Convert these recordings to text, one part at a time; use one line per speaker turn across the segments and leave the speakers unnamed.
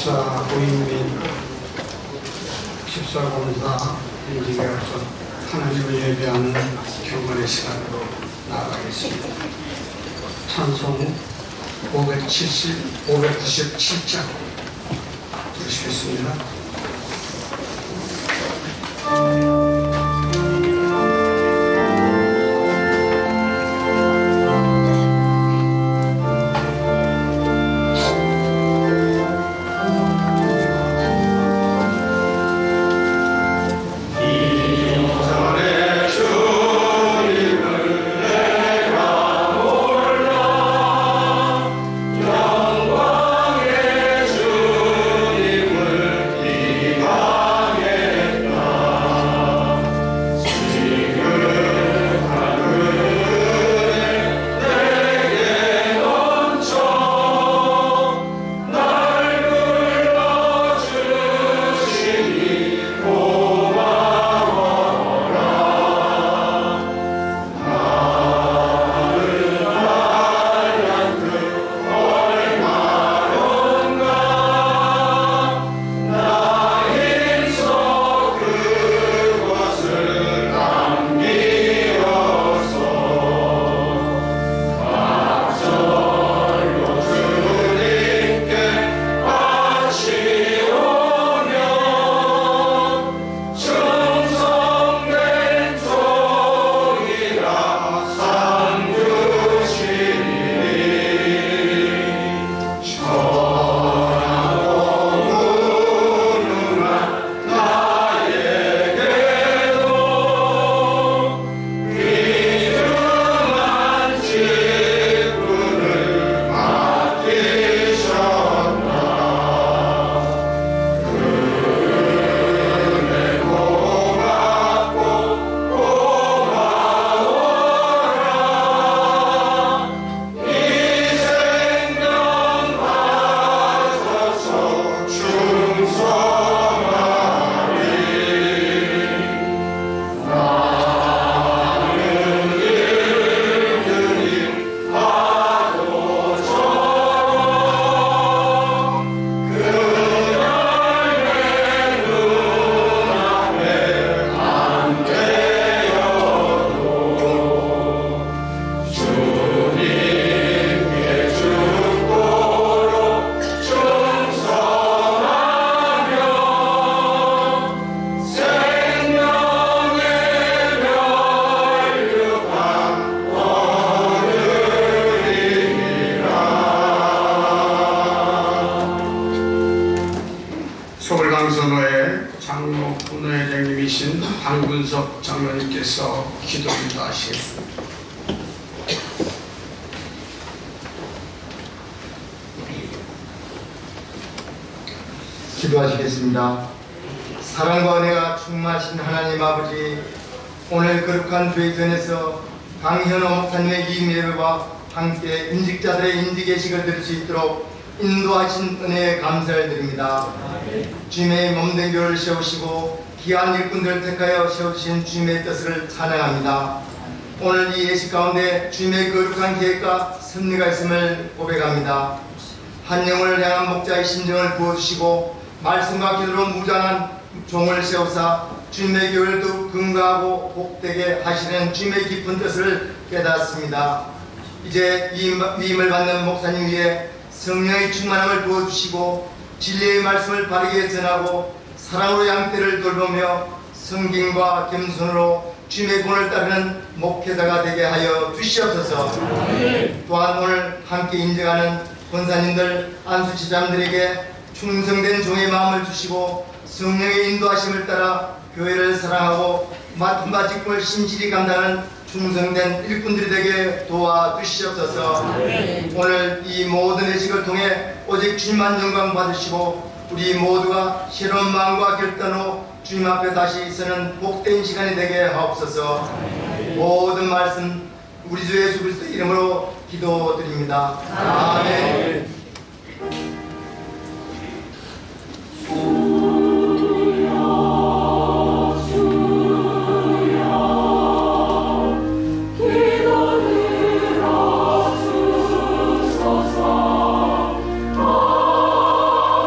14공사 인직에 앞서 하나님을 예배하는 경건의 시간으로 나아가겠습니다. 찬송 597장 부르시겠습니다. 서울강선호의 장로 분회장님이신 방근석 장로님께서 기도를 하시겠습니다.
기도하시겠습니다. 사랑과 은혜가 충만하신 하나님 아버지, 오늘 거룩한 교회전에서 강현호 목사님의 이 예배와 함께 인직자들의 인직예식을 드릴 수 있도록 인도하신 은혜에 감사를 드립니다. 주님의 몸된 교회를 세우시고 귀한 일꾼들을 택하여 세우신 주님의 뜻을 찬양합니다. 오늘 이 예식 가운데 주님의 거룩한 계획과 섭리가 있음을 고백합니다. 한 영혼을 향한 목자의 심정을 부어주시고 말씀과 기도로 무장한 종을 세우사 주님의 교회를 더욱 건강하고 복되게 하시는 주님의 깊은 뜻을 깨닫습니다. 이제 위임을 받는 목사님 위에 성령의 충만함을 부어주시고 진리의 말씀을 바르게 전하고 사랑으로 양떼를 돌보며 성김과 겸손으로 주님의 본을 따르는 목회자가 되게 하여 주시옵소서. 또한 오늘 함께 인정하는 권사님들, 안수지장들에게 충성된 종의 마음을 주시고 성령의 인도하심을 따라 교회를 사랑하고 맡은 바 직분을 신실히 감당하는 충성된 일꾼들이 되게 도와주시옵소서. 오늘 이 모든 예식을 통해 오직 주님만 영광 받으시고 우리 모두가 새로운 마음과 결단으로 주님 앞에 다시 서는 복된 시간이 되게 하옵소서. 모든 말씀 우리 주 예수 그리스도 이름으로 기도드립니다. 아멘.
기도 들어주소서.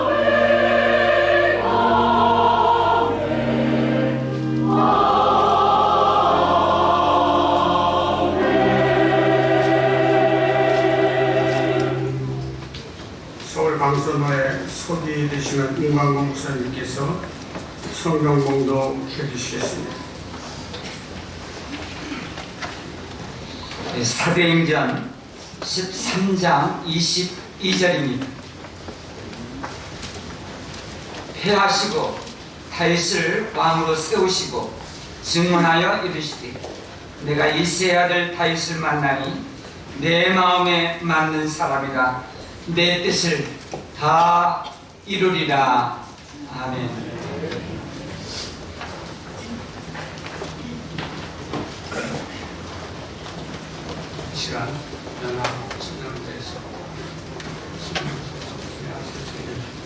아멘.
강선호의 소디 되시는 문광공 목사님께서 성경 봉독해 주시겠습니다.
사도행전 13장 22절입니다. 패하시고 다윗을 왕으로 세우시고 증언하여 이르시되 내가 이새의 아들 다윗을 만나니 내 마음에 맞는 사람이라 내 뜻을 다 이루리라. 아멘.
시간 연합 진영대에서 진행하실 수 있는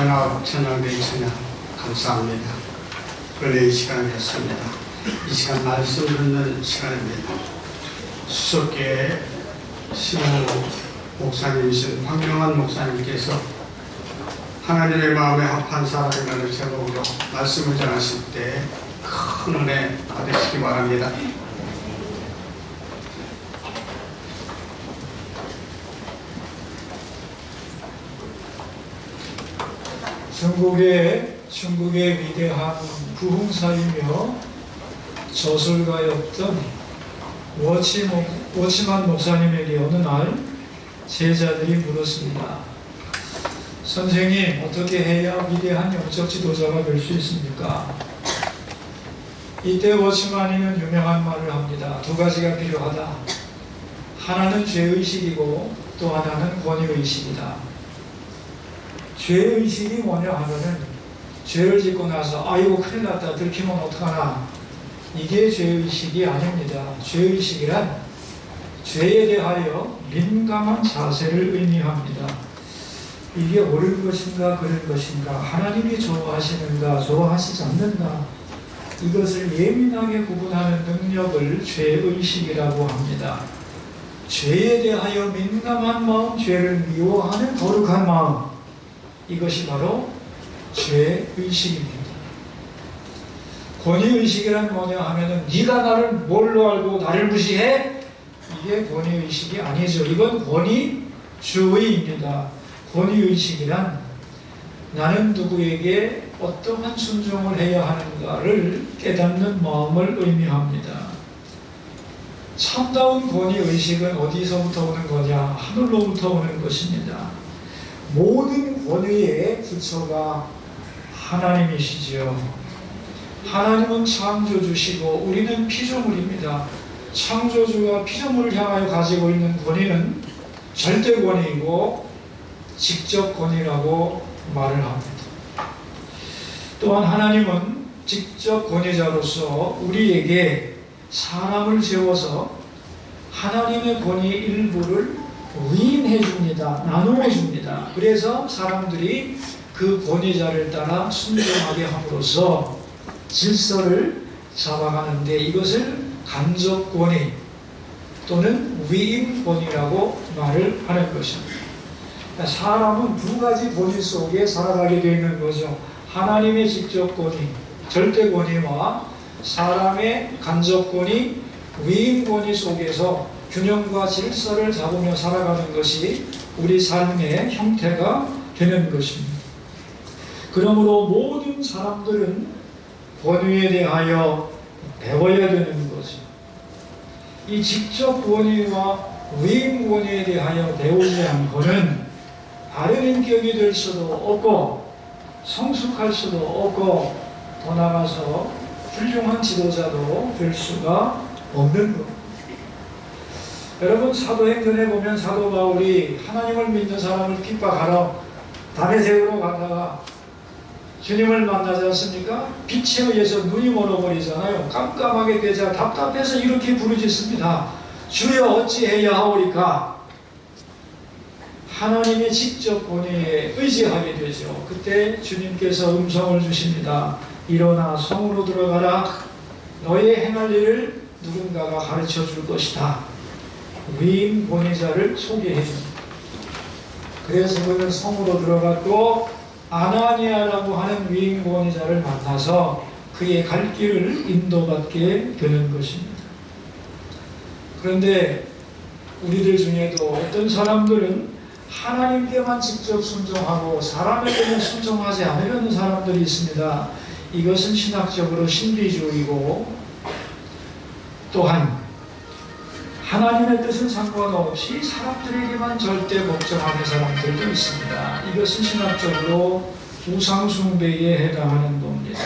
연합 찬양대 찬양 감사합니다. 은혜의 시간이었습니다. 이 시간 말씀 듣는 시간입니다. 수석계 신호 목사님이신 황명환 목사님께서 하나님의 마음에 합한 사람이라는 제목으로 말씀을 전하실 때 큰 은혜 받으시기 바랍니다.
중국의 위대한 부흥사이며 저술가였던 워치만 목사님에게 어느 날 제자들이 물었습니다. 선생님, 어떻게 해야 위대한 영적 지도자가 될 수 있습니까? 이때 워치만이는 유명한 말을 합니다. 두 가지가 필요하다. 하나는 죄의식이고 또 하나는 권위의식이다. 죄의식이 뭐냐 하면은 죄를 짓고 나서 아이고 큰일 났다 들키면 어떡하나, 이게 죄의식이 아닙니다. 죄의식이란 죄에 대하여 민감한 자세를 의미합니다. 이게 옳은 것인가 그른 것인가, 하나님이 좋아하시는가 좋아하시지 않는가, 이것을 예민하게 구분하는 능력을 죄의식이라고 합니다. 죄에 대하여 민감한 마음, 죄를 미워하는 거룩한 마음, 이것이 바로 죄의식입니다. 권위의식이란 뭐냐 하면은 네가 나를 뭘로 알고 나를 무시해? 이게 권위의식이 아니죠. 이건 권위주의입니다. 권위의식이란 나는 누구에게 어떠한 순종을 해야 하는가를 깨닫는 마음을 의미합니다. 참다운 권위의식은 어디서부터 오는 거냐? 하늘로부터 오는 것입니다. 모든 권위의 기초가 하나님이시지요. 하나님은 창조주시고 우리는 피조물입니다. 창조주가 피조물을 향하여 가지고 있는 권위는 절대 권위이고 직접 권위라고 말을 합니다. 또한 하나님은 직접 권위자로서 우리에게 사람을 세워서 하나님의 권위 일부를 위임해 줍니다. 나누어 줍니다. 그래서 사람들이 그 권위자를 따라 순종하게 함으로써 질서를 잡아가는데, 이것을 간접 권위 또는 위임 권위라고 말을 하는 것입니다. 사람은 두 가지 권위 속에 살아가게 되어 있는 거죠. 하나님의 직접 권위, 절대 권위와 사람의 간접 권위, 위임 권위 속에서 균형과 질서를 잡으며 살아가는 것이 우리 삶의 형태가 되는 것입니다. 그러므로 모든 사람들은 권위에 대하여 배워야 되는 거죠. 이 직접 권위와 위임 권위에 대하여 배우지 않고는 바른 인격이 될 수도 없고 성숙할 수도 없고 더 나아가서 훌륭한 지도자도 될 수가 없는 것. 여러분, 사도행전에 보면 사도 바울이 하나님을 믿는 사람을 핍박하러 담에 세우러 가다가 주님을 만나지 않습니까? 빛에 의해서 눈이 멀어버리잖아요. 깜깜하게 되자 답답해서 이렇게 부르짖습니다. 주여 어찌해야 하오리까? 하나님의 직접 권위에 의지하게 되죠. 그때 주님께서 음성을 주십니다. 일어나 성으로 들어가라. 너의 행할 일을 누군가가 가르쳐 줄 것이다. 위임 권위자를 소개해 줍니다. 그래서 그는 성으로 들어갔고 아나니아라고 하는 위임 권위자를 만나서 그의 갈 길을 인도받게 되는 것입니다. 그런데 우리들 중에도 어떤 사람들은 하나님께만 직접 순종하고 사람에게는 순종하지 않으려는 사람들이 있습니다. 이것은 신학적으로 신비주의고, 또한 하나님의 뜻은 상관없이 사람들에게만 절대 걱정하는 사람들도 있습니다. 이것은 신학적으로 우상숭배에 해당하는 겁니다.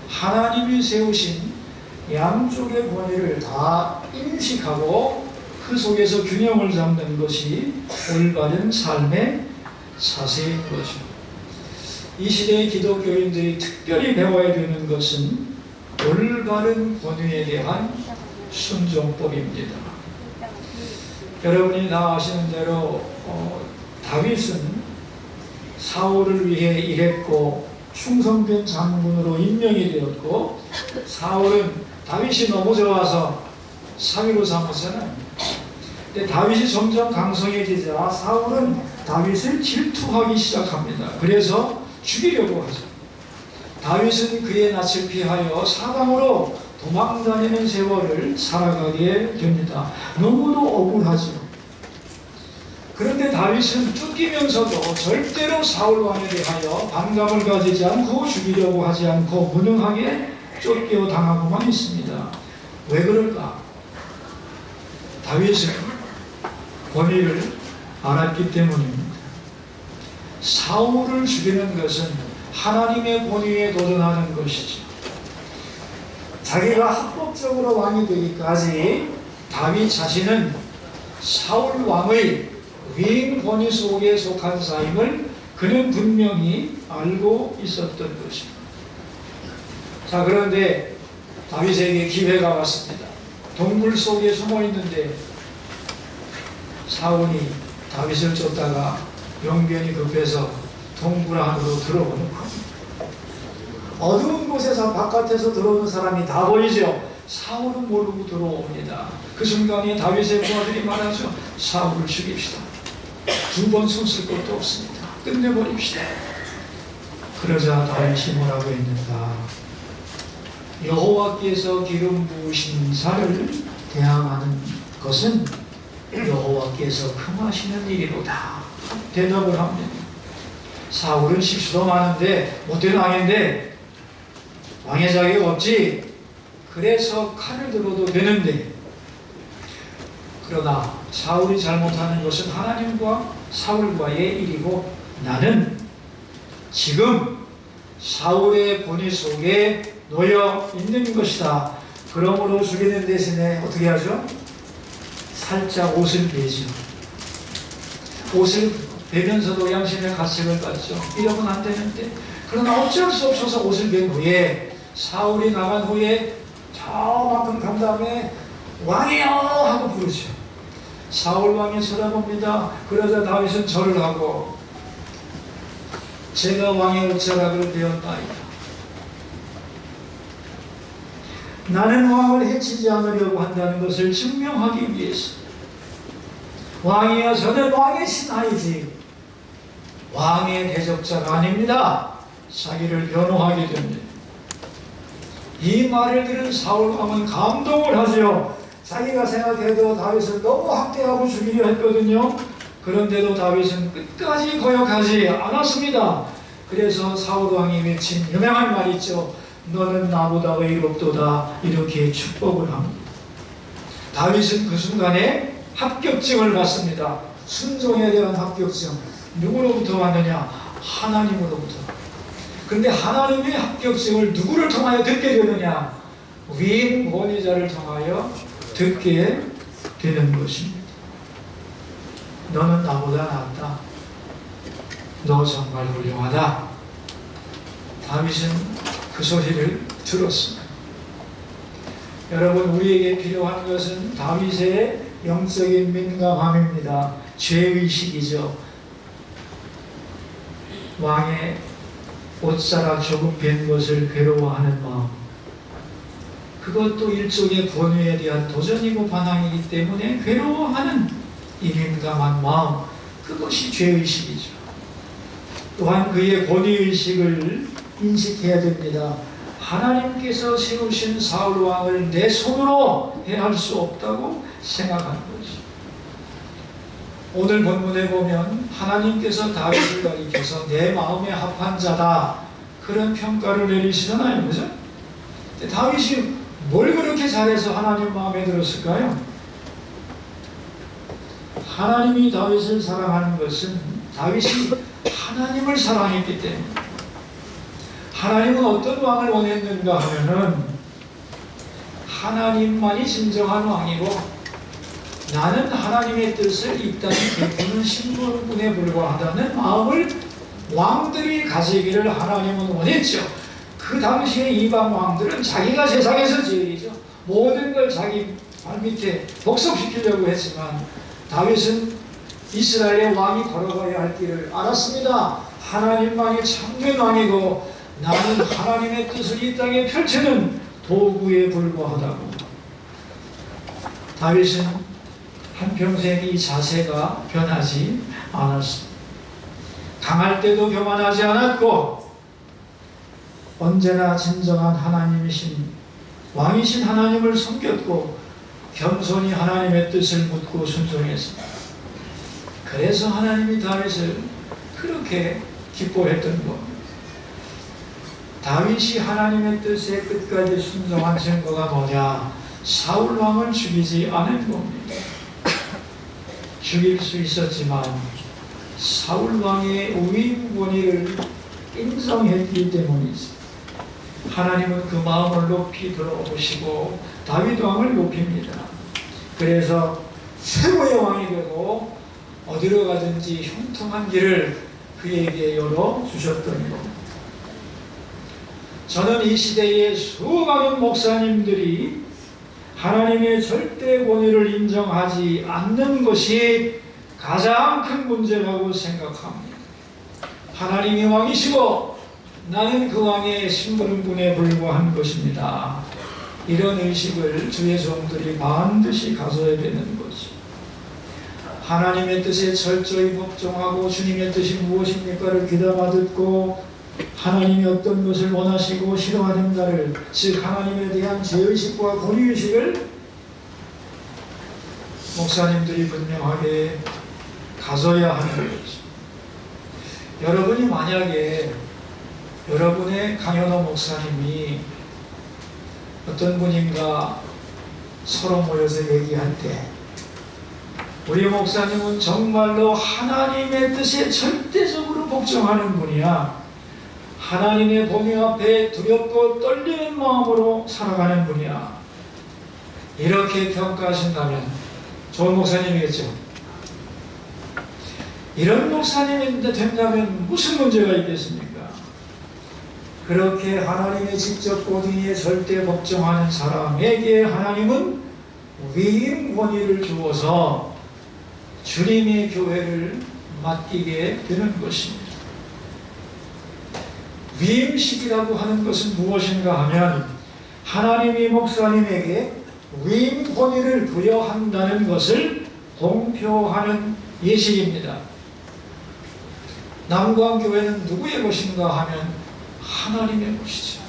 하나님이 세우신 양쪽의 권위를 다 인식하고 그 속에서 균형을 잡는 것이 올바른 삶의 자세인 거죠. 이 시대의 기독교인들이 특별히 배워야 되는 것은 올바른 권위에 대한 순종법입니다. 여러분이 다 아시는 대로 다윗은 사울을 위해 일했고 충성된 장군으로 임명이 되었고, 사울은 다윗이 너무 좋아서 사위로 삼았잖아요. 근데 다윗이 점점 강성해지자 사울은 다윗을 질투하기 시작합니다. 그래서 죽이려고 하죠. 다윗은 그의 낯을 피하여 사방으로 도망다니는 세월을 살아가게 됩니다. 너무도 억울하죠. 그런데 다윗은 쫓기면서도 절대로 사울 왕에 대하여 반감을 가지지 않고 죽이려고 하지 않고 무능하게 쫓겨 당하고만 있습니다. 왜 그럴까? 다윗은 권위를 알았기 때문입니다. 사울을 죽이는 것은 하나님의 권위에 도전하는 것이죠. 자기가 합법적으로 왕이 되기까지 다윗 자신은 사울 왕의 위임 권위 속에 속한 자임을 그는 분명히 알고 있었던 것입니다. 자, 그런데 다윗에게 기회가 왔습니다. 동굴 속에 숨어 있는데 사울이 다윗을 쫓다가 용변이 급해서 동굴 안으로 들어오는 겁니다. 어두운 곳에서 바깥에서 들어오는 사람이 다 보이죠. 사울은 모르고 들어옵니다. 그 순간에 다윗의 부하들이 말하죠. 사울을 죽입시다. 두 번 손 쓸 것도 없습니다. 끝내버립시다. 그러자 다윗이 뭐라고 했는가? 여호와께서 기름 부으신 자를 대항하는 것은 여호와께서 금하시는 일이로다. 대답을 합니다. 사울은 실수도 많은데 못된 왕인데 왕의 자격 없지. 그래서 칼을 들어도 되는데, 그러나 사울이 잘못하는 것은 하나님과 사울과의 일이고 나는 지금 사울의 권위 속에 놓여 있는 것이다. 그러므로 죽이는 대신에 어떻게 하죠? 살짝 옷을 베죠. 옷을 베면서도 양심의 가책을 받죠. 이러면 안 되는데, 그러나 어쩔 수 없어서 옷을 벤 후에 사울이 나간 후에 저만큼 간 다음에 왕이여 하고 부르죠. 사울 왕이 쳐다봅니다. 그러자 다윗은 절을 하고 제가 왕의 옷자락을 베었나이다. 나는 왕을 해치지 않으려고 한다는 것을 증명하기 위해서. 왕이여, 저는 왕의 신하이지 왕의 대적자가 아닙니다. 자기를 변호하게 됩니다. 이 말을 들은 사울 왕은 감동을 하죠. 자기가 생각해도 다윗을 너무 학대하고 죽이려 했거든요. 그런데도 다윗은 끝까지 거역하지 않았습니다. 그래서 사울 왕이 외친 유명한 말 있죠. 너는 나보다 의롭도다. 이렇게 축복을 합니다. 다윗은 그 순간에 합격증을 받습니다. 순종에 대한 합격증. 누구로부터 왔느냐? 하나님으로부터. 그런데 하나님의 합격증을 누구를 통하여 듣게 되느냐? 위임 권위자를 통하여 듣게 되는 것입니다. 너는 나보다 낫다. 너 정말 훌륭하다. 다윗은 그 소리를 들었습니다. 여러분, 우리에게 필요한 것은 다윗의 영적인 민감함입니다. 죄의식이죠. 왕의 옷자락 조금 벤 것을 괴로워하는 마음, 그것도 일종의 권위에 대한 도전이고 반항이기 때문에 괴로워하는 이 민감한 마음, 그것이 죄의식이죠. 또한 그의 권위의식을 인식해야 됩니다. 하나님께서 세우신 사울 왕을 내 손으로 해할 수 없다고 생각하는 거죠. 오늘 본문에 보면 하나님께서 다윗을 가리켜서 내 마음에 합한 자다, 그런 평가를 내리시잖아요. 그죠? 다윗이 뭘 그렇게 잘해서 하나님 마음에 들었을까요? 하나님이 다윗을 사랑하는 것은 다윗이 하나님을 사랑했기 때문에. 하나님은 어떤 왕을 원했는가 하면은 하나님만이 진정한 왕이고 나는 하나님의 뜻을 이 땅에 베푸는 신분에 불과하다는 마음을 왕들이 가지기를 하나님은 원했죠. 그 당시에 이방 왕들은 자기가 세상에서 제일이죠. 모든 걸 자기 발밑에 복속시키려고 했지만 다윗은 이스라엘의 왕이 걸어가야 할 길을 알았습니다. 하나님만이 참된 왕이고 나는 하나님의 뜻을 이 땅에 펼치는 도구에 불과하다고. 다윗은 한평생 이 자세가 변하지 않았습니다. 강할 때도 교만하지 않았고 언제나 진정한 하나님이신 왕이신 하나님을 섬겼고 겸손히 하나님의 뜻을 묻고 순종했습니다. 그래서 하나님이 다윗을 그렇게 기뻐했던 겁니다. 다윗이 하나님의 뜻에 끝까지 순종한 증거가 뭐냐? 사울 왕을 죽이지 않은 겁니다. 죽일 수 있었지만 사울 왕의 위임 권위를 인정했기 때문이지. 하나님은 그 마음을 높이 들어보시고 다윗 왕을 높입니다. 그래서 최고의 왕이 되고 어디로 가든지 형통한 길을 그에게 열어주셨던 겁니다. 저는 이 시대의 수많은 목사님들이 하나님의 절대 권위를 인정하지 않는 것이 가장 큰 문제라고 생각합니다. 하나님이 왕이시고 나는 그 왕의 심부름꾼에 불과한 것입니다. 이런 의식을 주의 종들이 반드시 가져야 되는 거죠. 하나님의 뜻에 철저히 복종하고 주님의 뜻이 무엇입니까를 귀담아 듣고 하나님이 어떤 것을 원하시고 싫어하는가를, 즉 하나님에 대한 죄의식과 권위의식을 목사님들이 분명하게 가져야 하는 거죠. 여러분이 만약에 여러분의 강현호 목사님이 어떤 분인가 서로 모여서 얘기할 때 우리 목사님은 정말로 하나님의 뜻에 절대적으로 복종하는 분이야, 하나님의 법이 앞에 두렵고 떨리는 마음으로 살아가는 분이야, 이렇게 평가하신다면 좋은 목사님이겠죠. 이런 목사님이 된다면 무슨 문제가 있겠습니까? 그렇게 하나님의 직접 권위에 절대 복종하는 사람에게 하나님은 위임 권위를 주어서 주님의 교회를 맡기게 되는 것입니다. 위임식이라고 하는 것은 무엇인가 하면 하나님이 목사님에게 위임 권위를 부여한다는 것을 공표하는 예식입니다. 남광교회는 누구의 것인가 하면 하나님의 것이죠.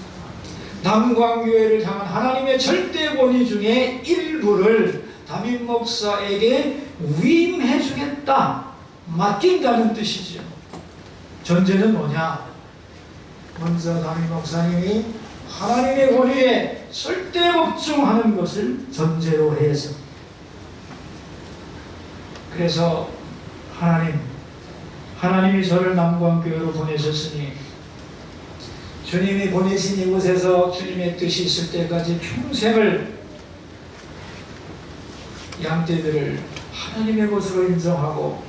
남광교회를 향한 하나님의 절대 권위 중에 일부를 담임 목사에게 위임해 주겠다, 맡긴다는 뜻이죠. 전제는 뭐냐? 먼저 담임 목사님이 하나님의 권위에 절대 복종하는 것을 전제로 해서, 그래서 하나님이 저를 남광교회로 보내셨으니 주님이 보내신 이곳에서 주님의 뜻이 있을 때까지 평생을 양떼들을 하나님의 것으로 인정하고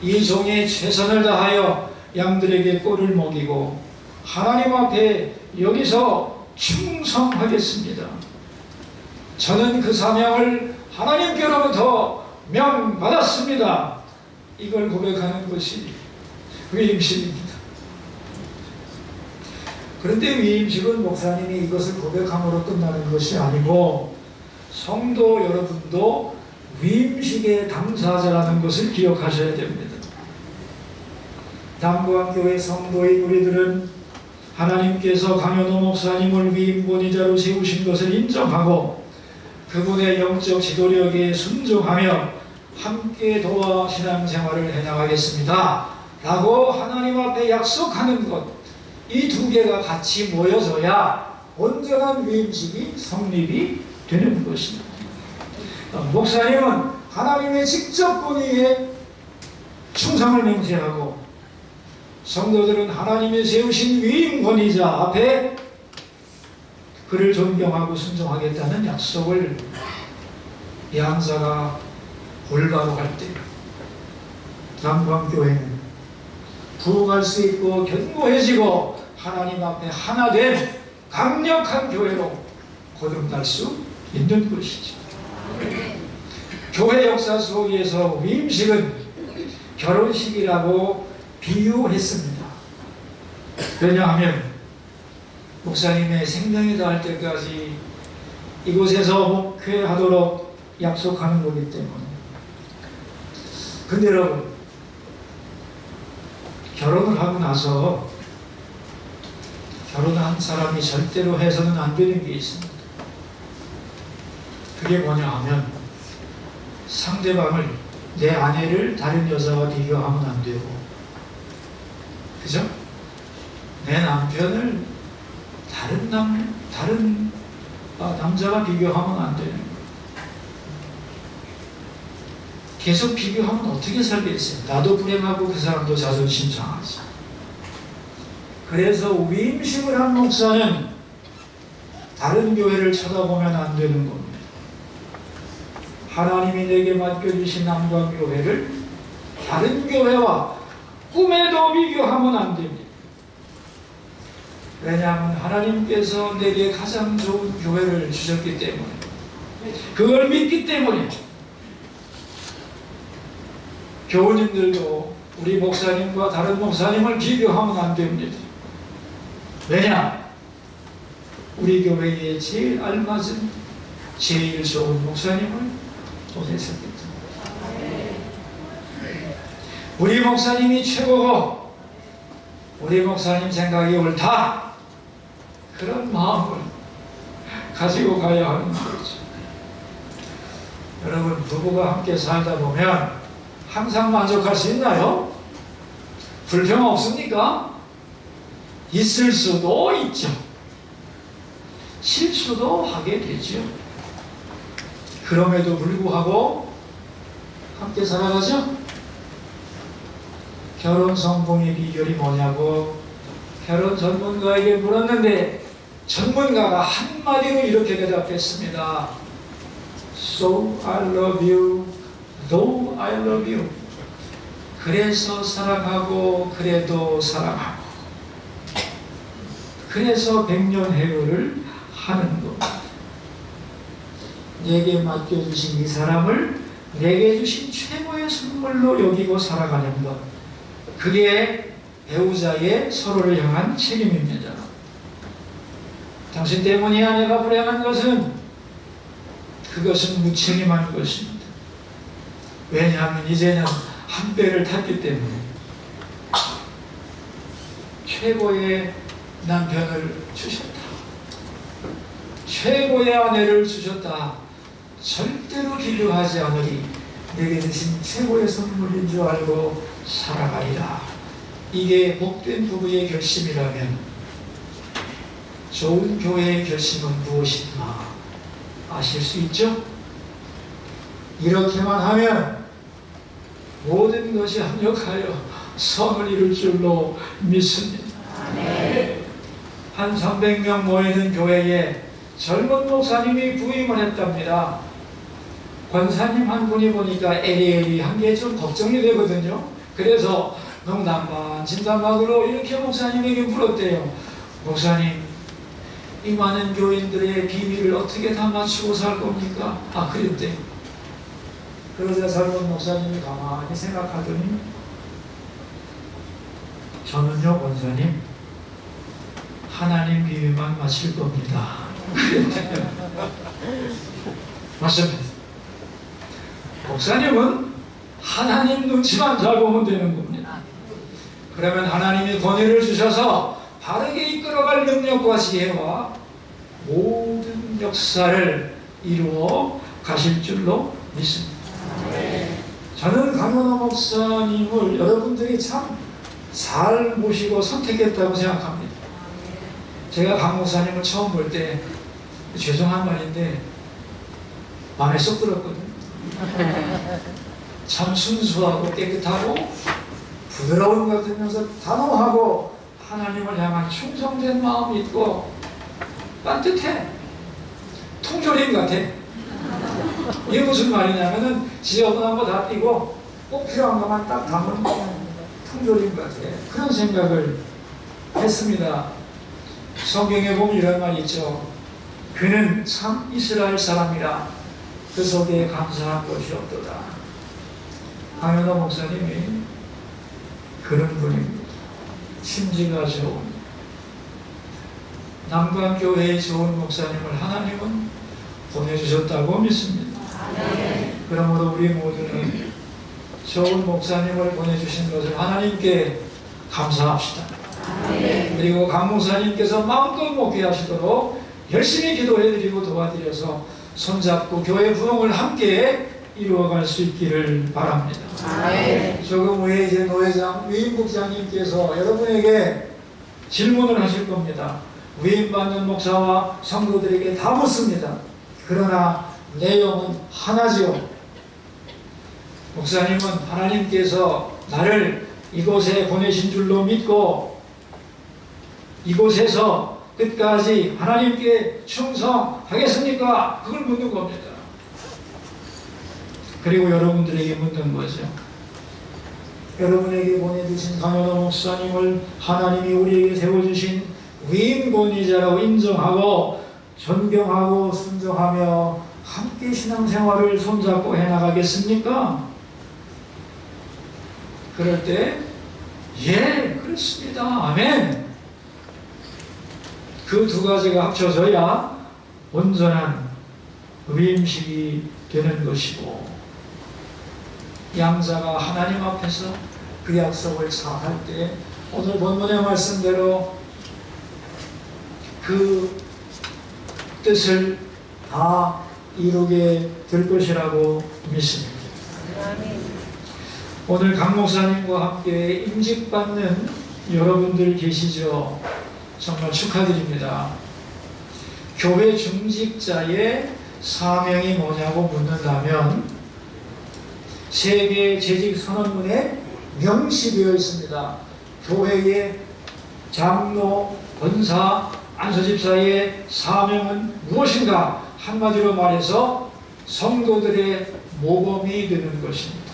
이 종의 최선을 다하여 양들에게 꼴을 먹이고 하나님 앞에 여기서 충성하겠습니다. 저는 그 사명을 하나님께로부터 명받았습니다. 이걸 고백하는 것이 위임식입니다. 그런데 위임식은 목사님이 이것을 고백함으로 끝나는 것이 아니고 성도 여러분도 위임식의 당사자라는 것을 기억하셔야 됩니다. 남광교회 성도인 우리들은 하나님께서 강현호 목사님을 위임 권위자로 세우신 것을 인정하고 그분의 영적 지도력에 순종하며 함께 도와 신앙생활을 해나가겠습니다 라고 하나님 앞에 약속하는 것, 이 두 개가 같이 모여져야 온전한 위임식이 성립이 되는 것입니다. 목사님은 하나님의 직접 권위에 충성을 맹세하고 성도들은 하나님이 세우신 위임 권위자 앞에 그를 존경하고 순종하겠다는 약속을 양자가 올바로 할 때 남광교회는 부흥할 수 있고 견고해지고 하나님 앞에 하나 된 강력한 교회로 거듭날 수 있는 것이죠. 교회 역사 속에서 위임식은 결혼식이라고 비유했습니다. 왜냐하면 목사님의 생명이 다할 때까지 이곳에서 목회하도록 약속하는 거기 때문에. 근데 여러분, 결혼을 하고 나서 결혼한 사람이 절대로 해서는 안 되는 게 있습니다. 그게 뭐냐 하면 상대방을, 내 아내를 다른 여자와 비교하면 안 되고, 그죠? 내 남편을 다른 남자가 비교하면 안 되는 거예요. 계속 비교하면 어떻게 살겠어요? 나도 불행하고 그 사람도 자존심 상하지. 그래서 위임식을 한 목사는 다른 교회를 쳐다보면 안 되는 겁니다. 하나님이 내게 맡겨주신 남관교회를 다른 교회와 꿈에도 비교하면 안 됩니다. 왜냐하면 하나님께서 내게 가장 좋은 교회를 주셨기 때문에, 그걸 믿기 때문에. 교우님들도 우리 목사님과 다른 목사님을 비교하면 안 됩니다. 왜냐? 우리 교회에 제일 알맞은, 제일 좋은 목사님을 보내셨기 때문에. 우리 목사님이 최고고 우리 목사님 생각이 옳다, 그런 마음을 가지고 가야 하는 거죠. 여러분, 부부가 함께 살다 보면 항상 만족할 수 있나요? 불평 없습니까? 있을 수도 있죠. 실수도 하게 되죠. 그럼에도 불구하고 함께 살아가죠. 결혼 성공의 비결이 뭐냐고 결혼 전문가에게 물었는데, 전문가가 한마디로 이렇게 대답했습니다. So I love you, though I love you. 그래서 사랑하고 그래도 사랑하고, 그래서 백년해요를 하는 것. 내게 맡겨주신 이 사람을 내게 주신 최고의 선물로 여기고 살아가는 것, 그게 배우자의 서로를 향한 책임입니다. 당신 때문에 아내가 불행한 것은, 그것은 무책임한 것입니다. 왜냐하면 이제는 한 배를 탔기 때문에. 최고의 남편을 주셨다, 최고의 아내를 주셨다, 절대로 비교하지 않으리. 내게 주신 최고의 선물인 줄 알고 살아가리라. 이게 복된 부부의 결심이라면 좋은 교회의 결심은 무엇인가 아실 수 있죠? 이렇게만 하면 모든 것이 합력하여 선을 이룰 줄로 믿습니다. 한 300명 모이는 교회에 젊은 목사님이 부임을 했답니다. 권사님 한 분이 보니까 에리에리한 게 좀 걱정이 되거든요. 그래서 농담반 진담반으로 이렇게 목사님에게 물었대요. 목사님, 이 많은 교인들의 비밀을 어떻게 다 맞추고 살 겁니까? 그랬대요. 그러자 젊은 목사님이 가만히 생각하더니, 저는요 권사님, 하나님 비밀만 맞힐 겁니다. 그랬대요. 맞습니다. 목사님은 하나님 눈치만 잘 보면 되는 겁니다. 그러면 하나님이 권위를 주셔서 바르게 이끌어갈 능력과 지혜와 모든 역사를 이루어 가실 줄로 믿습니다. 저는 강원호 목사님을 여러분들이 참 잘 모시고 선택했다고 생각합니다. 제가 강 목사님을 처음 볼 때, 죄송한 말인데 마음에 쏙 들었거든요. 참 순수하고 깨끗하고 부드러운 것 같으면서 단호하고 하나님을 향한 충성된 마음이 있고 따뜻해. 통조림 같아. 이게 무슨 말이냐면은 지저분한 거 다 띄고 꼭 필요한 것만 딱 담은 통조림 같아. 그런 생각을 했습니다. 성경에 보면 이런 말이 있죠. 그는 참 이스라엘 사람이라 그 속에 감사한 것이 없도다. 강현호 목사님이 그런 분입니다. 심지가 좋은 남강교회의 좋은 목사님을 하나님은 보내주셨다고 믿습니다. 그러므로 우리 모두는 좋은 목사님을 보내주신 것을 하나님께 감사합시다. 그리고 강 목사님께서 마음껏 목회하시도록 열심히 기도해드리고 도와드려서 손잡고 교회 부흥을 함께 이루어갈 수 있기를 바랍니다. 조금 후에 이제 노회장, 위임국장님께서 여러분에게 질문을 하실 겁니다. 위임받는 목사와 성도들에게 다 묻습니다. 그러나 내용은 하나지요. 목사님은 하나님께서 나를 이곳에 보내신 줄로 믿고 이곳에서 끝까지 하나님께 충성하겠습니까? 그걸 묻는 겁니다. 그리고 여러분들에게 묻는 거죠. 여러분에게 보내주신 강현호 목사님을 하나님이 우리에게 세워주신 위임 권위자라고 인정하고 존경하고 순종하며 함께 신앙생활을 손잡고 해나가겠습니까? 그럴 때 예, 그렇습니다. 아멘. 그 두 가지가 합쳐져야 온전한 위임식이 되는 것이고 양자가 하나님 앞에서 그 약속을 사할 때 오늘 본문의 말씀대로 그 뜻을 다 이루게 될 것이라고 믿습니다. 오늘 강 목사님과 함께 임직받는 여러분들 계시죠? 정말 축하드립니다. 교회 중직자의 사명이 뭐냐고 묻는다면 세계 재직 선언문에 명시되어 있습니다. 교회의 장로, 권사, 안수집사의 사명은 무엇인가? 한마디로 말해서 성도들의 모범이 되는 것입니다.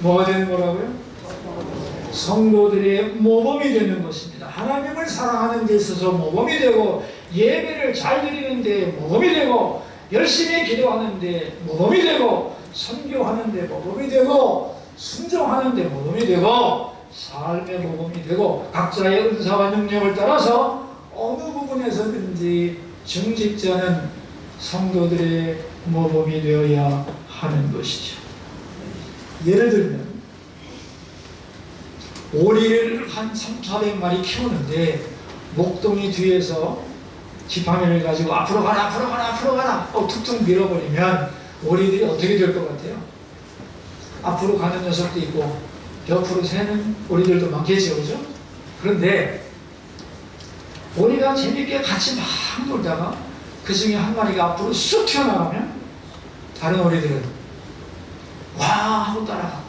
뭐가 되는 거라고요? 성도들의 모범이 되는 것입니다. 하나님을 사랑하는 데 있어서 모범이 되고 예배를 잘 드리는 데 모범이 되고 열심히 기도하는 데 모범이 되고 선교하는 데 모범이 되고 순종하는 데 모범이 되고 삶의 모범이 되고 각자의 은사와 능력을 따라서 어느 부분에서든지 중직자는 성도들의 모범이 되어야 하는 것이죠. 예를 들면 오리를 한 3,400마리 키우는데 목동이 뒤에서 지팡이를 가지고 앞으로 가라 앞으로 가라 앞으로 가라 툭툭 밀어버리면 오리들이 어떻게 될 것 같아요? 앞으로 가는 녀석도 있고 옆으로 새는 오리들도 많겠죠, 그죠? 그런데 오리가 재밌게 같이 막 놀다가 그 중에 한 마리가 앞으로 쑥 튀어나가면 다른 오리들은 와 하고 따라가.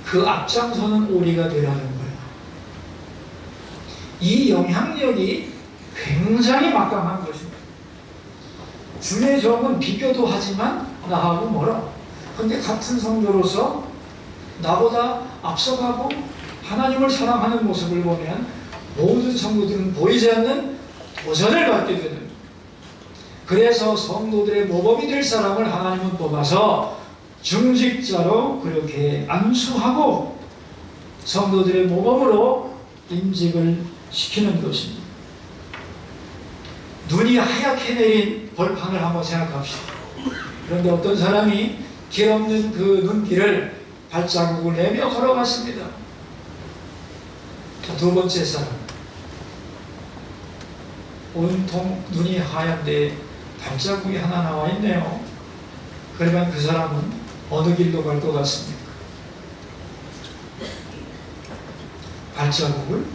그 앞장서는 오리가 되라는 거예요. 이 영향력이 굉장히 막강한 것입니다. 주의 종은 비교도 하지만 나하고 멀어. 근데 같은 성도로서 나보다 앞서가고 하나님을 사랑하는 모습을 보면 모든 성도들은 보이지 않는 도전을 받게 되는 거예요. 그래서 성도들의 모범이 될 사람을 하나님은 뽑아서 중직자로 그렇게 안수하고 성도들의 모범으로 임직을 시키는 것입니다. 눈이 하얗게 내린 벌판을 한번 생각합시다. 그런데 어떤 사람이 길 없는 그 눈길을 발자국을 내며 걸어갔습니다. 자, 두 번째 사람. 온통 눈이 하얀데 발자국이 하나 나와 있네요. 그러면 그 사람은 어느 길로 갈 것 같습니까? 발자국을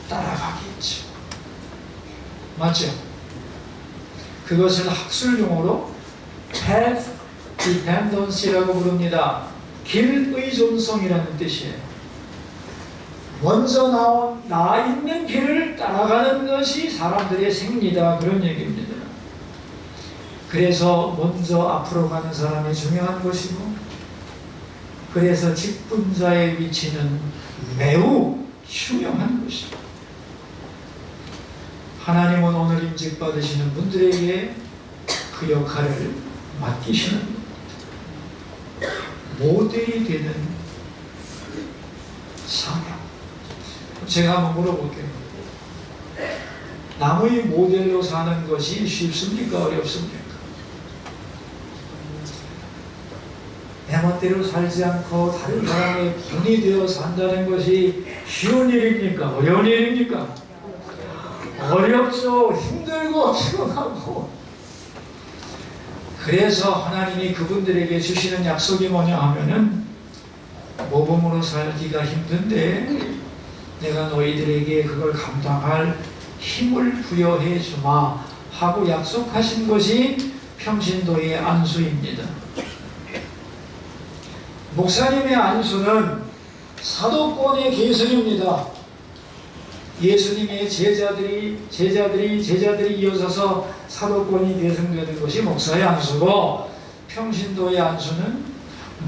따라가겠죠. 맞죠? 그것을 학술용어로 path dependency라고 부릅니다. 길 의존성이라는 뜻이에요. 먼저 나 있는 길을 따라가는 것이 사람들의 생리다, 그런 얘기입니다. 그래서 먼저 앞으로 가는 사람이 중요한 것이고, 그래서 직분자의 위치는 매우 중요한 것입니다. 하나님은 오늘 임직받으시는 분들에게 그 역할을 맡기시는 겁니다. 모델이 되는 제가 한번 물어볼게요. 남의 모델로 사는 것이 쉽습니까? 어렵습니까? 내 멋대로 살지 않고 다른 사람의 본이 되어 산다는 것이 쉬운 일입니까? 어려운 일입니까? 어렵죠. 힘들고 피곤하고. 그래서 하나님이 그분들에게 주시는 약속이 뭐냐 하면은 모범으로 살기가 힘든데 내가 너희들에게 그걸 감당할 힘을 부여해 주마 하고 약속하신 것이 평신도의 안수입니다. 목사님의 안수는 사도권의 계승입니다. 예수님의 제자들이 이어서서 사도권이 계승되는 것이 목사의 안수고, 평신도의 안수는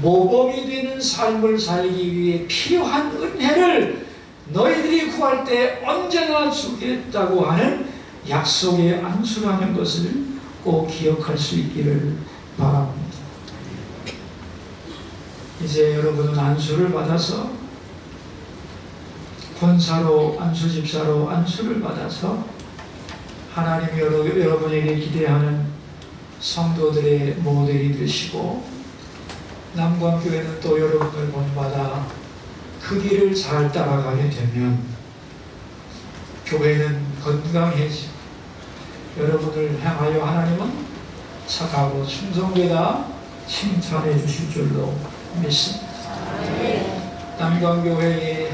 모범이 되는 삶을 살기 위해 필요한 은혜를 너희들이 구할 때 언제나 주겠다고 하는 약속의 안수라는 것을 꼭 기억할 수 있기를 바랍니다. 이제 여러분은 안수를 받아서 권사로, 안수집사로 안수를 받아서 하나님이 여러분에게 기대하는 성도들의 모델이 되시고, 남광교회는 또 여러분을 본받아 그 길을 잘 따라가게 되면 교회는 건강해지고 여러분을 향하여 하나님은 착하고 충성되다 칭찬해 주실 줄로 믿습니다. 남광교회의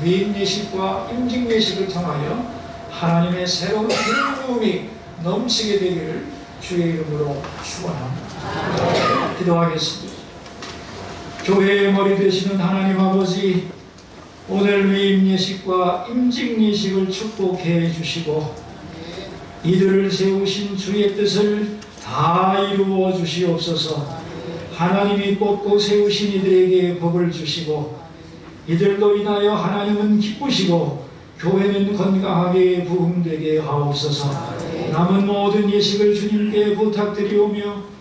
위임예식과 임직예식을 통하여 하나님의 새로운 기름부음이 넘치게 되기를 주의 이름으로 축원합니다. 기도하겠습니다. 교회의 머리 되시는 하나님 아버지, 오늘 위임예식과 임직예식을 축복해 주시고 이들을 세우신 주의 뜻을 다 이루어 주시옵소서. 하나님이 뽑고 세우신 이들에게 복을 주시고 이들로 인하여 하나님은 기쁘시고 교회는 건강하게 부흥되게 하옵소서. 남은 모든 예식을 주님께 부탁드리오며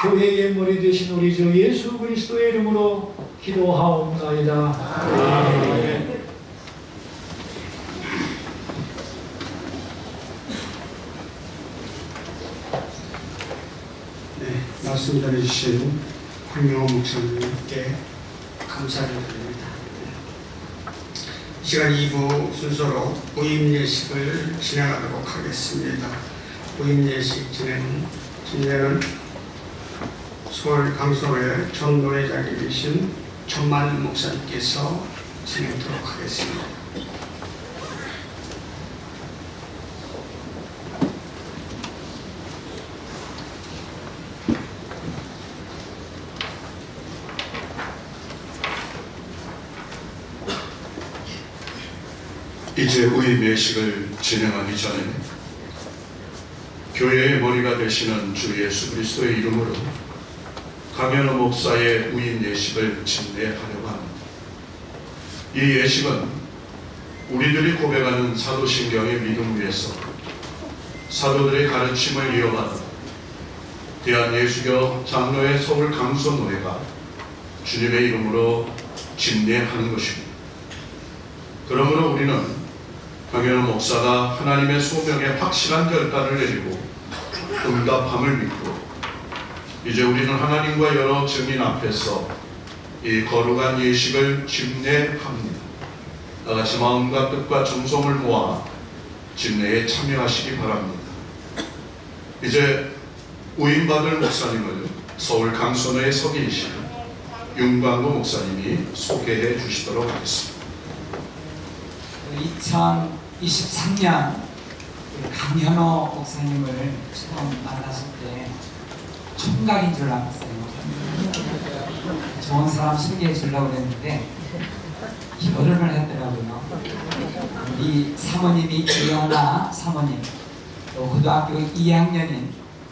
교회의 머리 되신 우리 주 예수 그리스도의 이름으로 기도하옵나이다. 아멘.
네, 말씀 전해주신 황명호 목사님께 감사를 드립니다. 이 시간 2부 순서로 부임예식을 진행하도록 하겠습니다. 부임예식 진행은 서울 강서의 전노회장이 계신 전만 목사님께서 진행하도록 하겠습니다.
이제 부임 예식을 진행하기 전에 교회의 머리가 되시는 주 예수 그리스도의 이름으로 강현우 목사의 부임 예식을 진례하려고 합니다. 이 예식은 우리들이 고백하는 사도신경의 믿음 위에서 사도들의 가르침을 이어받아 대한예수교 장로회 서울 강서노회가 주님의 이름으로 진례하는 것입니다. 그러므로 우리는 강현우 목사가 하나님의 소명에 확실한 결단을 내리고 응답함을 믿고 이제 우리는 하나님과 여러 증인 앞에서 이 거룩한 예식을 집례합니다. 다같이 마음과 뜻과 정성을 모아 집례에 참여하시기 바랍니다. 이제 우임받을 목사님을 서울 강선호에 서 계신 윤광구 목사님이 소개해 주시도록 하겠습니다.
2023년 강현호 목사님을 처음 만났을 때 총각인 줄 알았어요. 좋은 사람 소개해 주려고 그랬는데 결혼을 했더라고요. 우리 사모님이 이영나 사모님, 또 고등학교 2학년인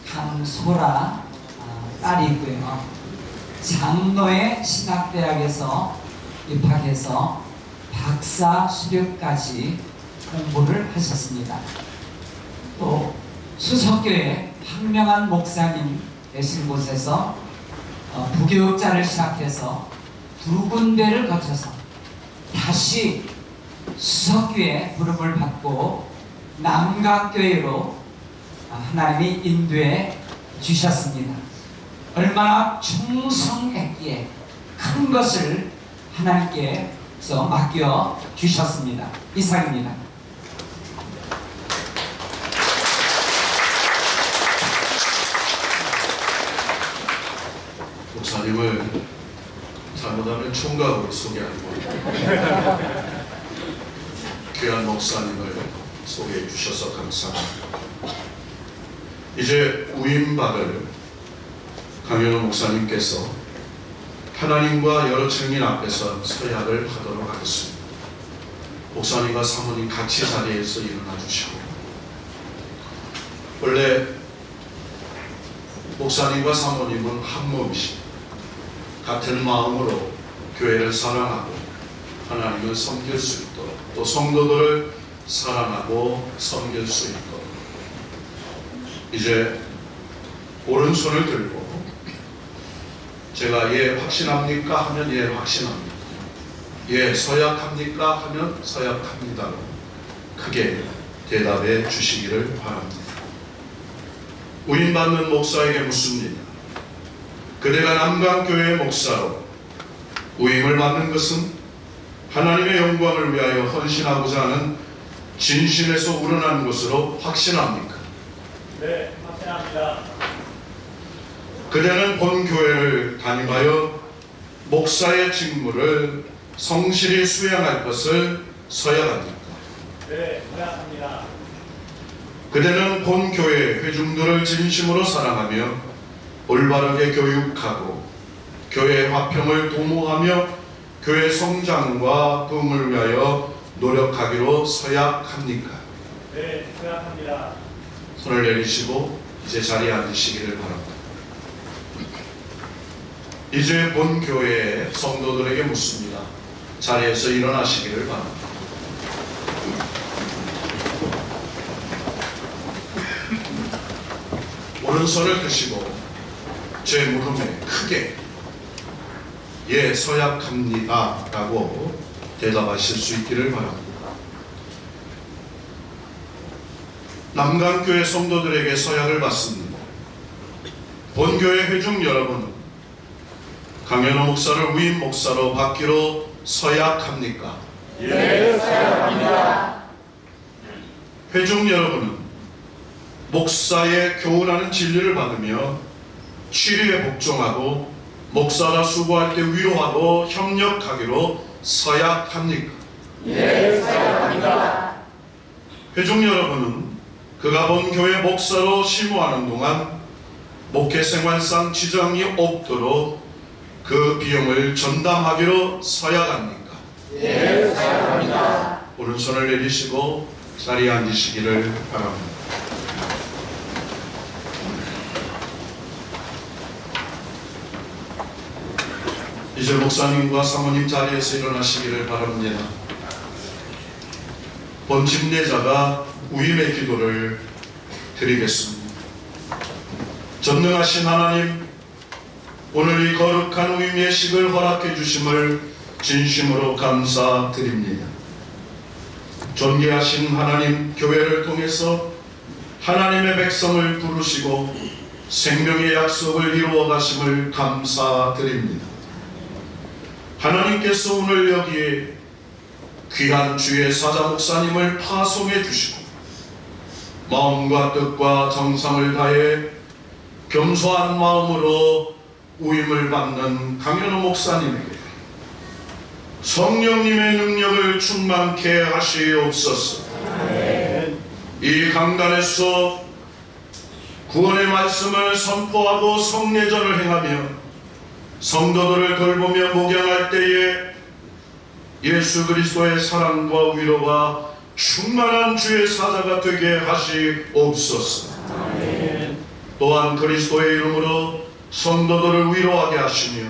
강소라 딸이 있고요. 장로회 신학대학에서 입학해서 박사 수료까지 공부를 하셨습니다. 또 수석교회 황명한 목사님 계신 곳에서 부교육자를 시작해서 두 군데를 거쳐서 다시 수석교회 부름을 받고 남각교회로 하나님이 인도해 주셨습니다. 얼마나 충성했기에 큰 것을 하나님께서 맡겨 주셨습니다. 이상입니다.
목사님을 잘못하면 총각으로 소개하는 겁니다. 귀한 목사님을 소개해 주셔서 감사합니다. 이제 우임받을 강현우 목사님께서 하나님과 여러 증인 앞에서 서약을 하도록 하겠습니다. 목사님과 사모님 같이 자리에서 일어나 주시고, 원래 목사님과 사모님은 한 몸이십니다. 같은 마음으로 교회를 사랑하고 하나님을 섬길 수 있도록, 또 성도들을 사랑하고 섬길 수 있도록, 이제 오른손을 들고 제가 예 확신합니까? 하면 예 확신합니다. 예 서약합니까? 하면 서약합니다로 크게 대답해 주시기를 바랍니다. 우임받는 목사에게 묻습니다. 그대가 남강교회의 목사로 우임을 받는 것은 하나님의 영광을 위하여 헌신하고자 하는 진심에서 우러난 것으로 확신합니까?
네, 확신합니다.
그대는 본 교회를 담임하여 목사의 직무를 성실히 수행할 것을 서약합니까?
네, 서약합니다.
그대는 본 교회 회중들을 진심으로 사랑하며 올바르게 교육하고 교회 화평을 도모하며 교회 성장과 부흥을 위하여 노력하기로 서약합니까?
네, 서약합니다.
손을 내리시고 이제 자리에 앉으시기를 바랍니다. 이제 본 교회의 성도들에게 묻습니다. 자리에서 일어나시기를 바랍니다. 오른손을 드시고 제 무릎에 크게 예 서약합니다 라고 대답하실 수 있기를 바랍니다. 남강교회 성도들에게 서약을 받습니다. 본교회 회중 여러분은 강현우 목사를 우임 목사로 받기로 서약합니까?
예, 서약합니다.
회중 여러분은 목사의 교훈하는 진리를 받으며 치료에 복종하고 목사가 수고할 때 위로하고 협력하기로 서약합니까?
예, 서약합니다.
회중 여러분은 그가 본 교회 목사로 심호하는 동안 목회 생활상 지장이 없도록 그 비용을 전담하기로 서약합니까?
예, 서약합니다.
오른손을 내리시고 자리에 앉으시기를 바랍니다. 이제 목사님과 사모님 자리에서 일어나시기를 바랍니다. 본 집례자가 우임의 기도를 드리겠습니다. 전능하신 하나님, 오늘 이 거룩한 우임 예식을 허락해 주심을 진심으로 감사드립니다. 존귀하신 하나님, 교회를 통해서 하나님의 백성을 부르시고 생명의 약속을 이루어 가심을 감사드립니다. 하나님께서 오늘 여기에 귀한 주의 사자 목사님을 파송해 주시고 마음과 뜻과 정성을 다해 겸손한 마음으로 우임을 받는 강현우 목사님에게 성령님의 능력을 충만케 하시옵소서. 이 강단에서 구원의 말씀을 선포하고 성례전을 행하며 성도들을 돌보며 목양할 때에 예수 그리스도의 사랑과 위로가 충만한 주의 사자가 되게 하시옵소서. 또한 그리스도의 이름으로 성도들을 위로하게 하시며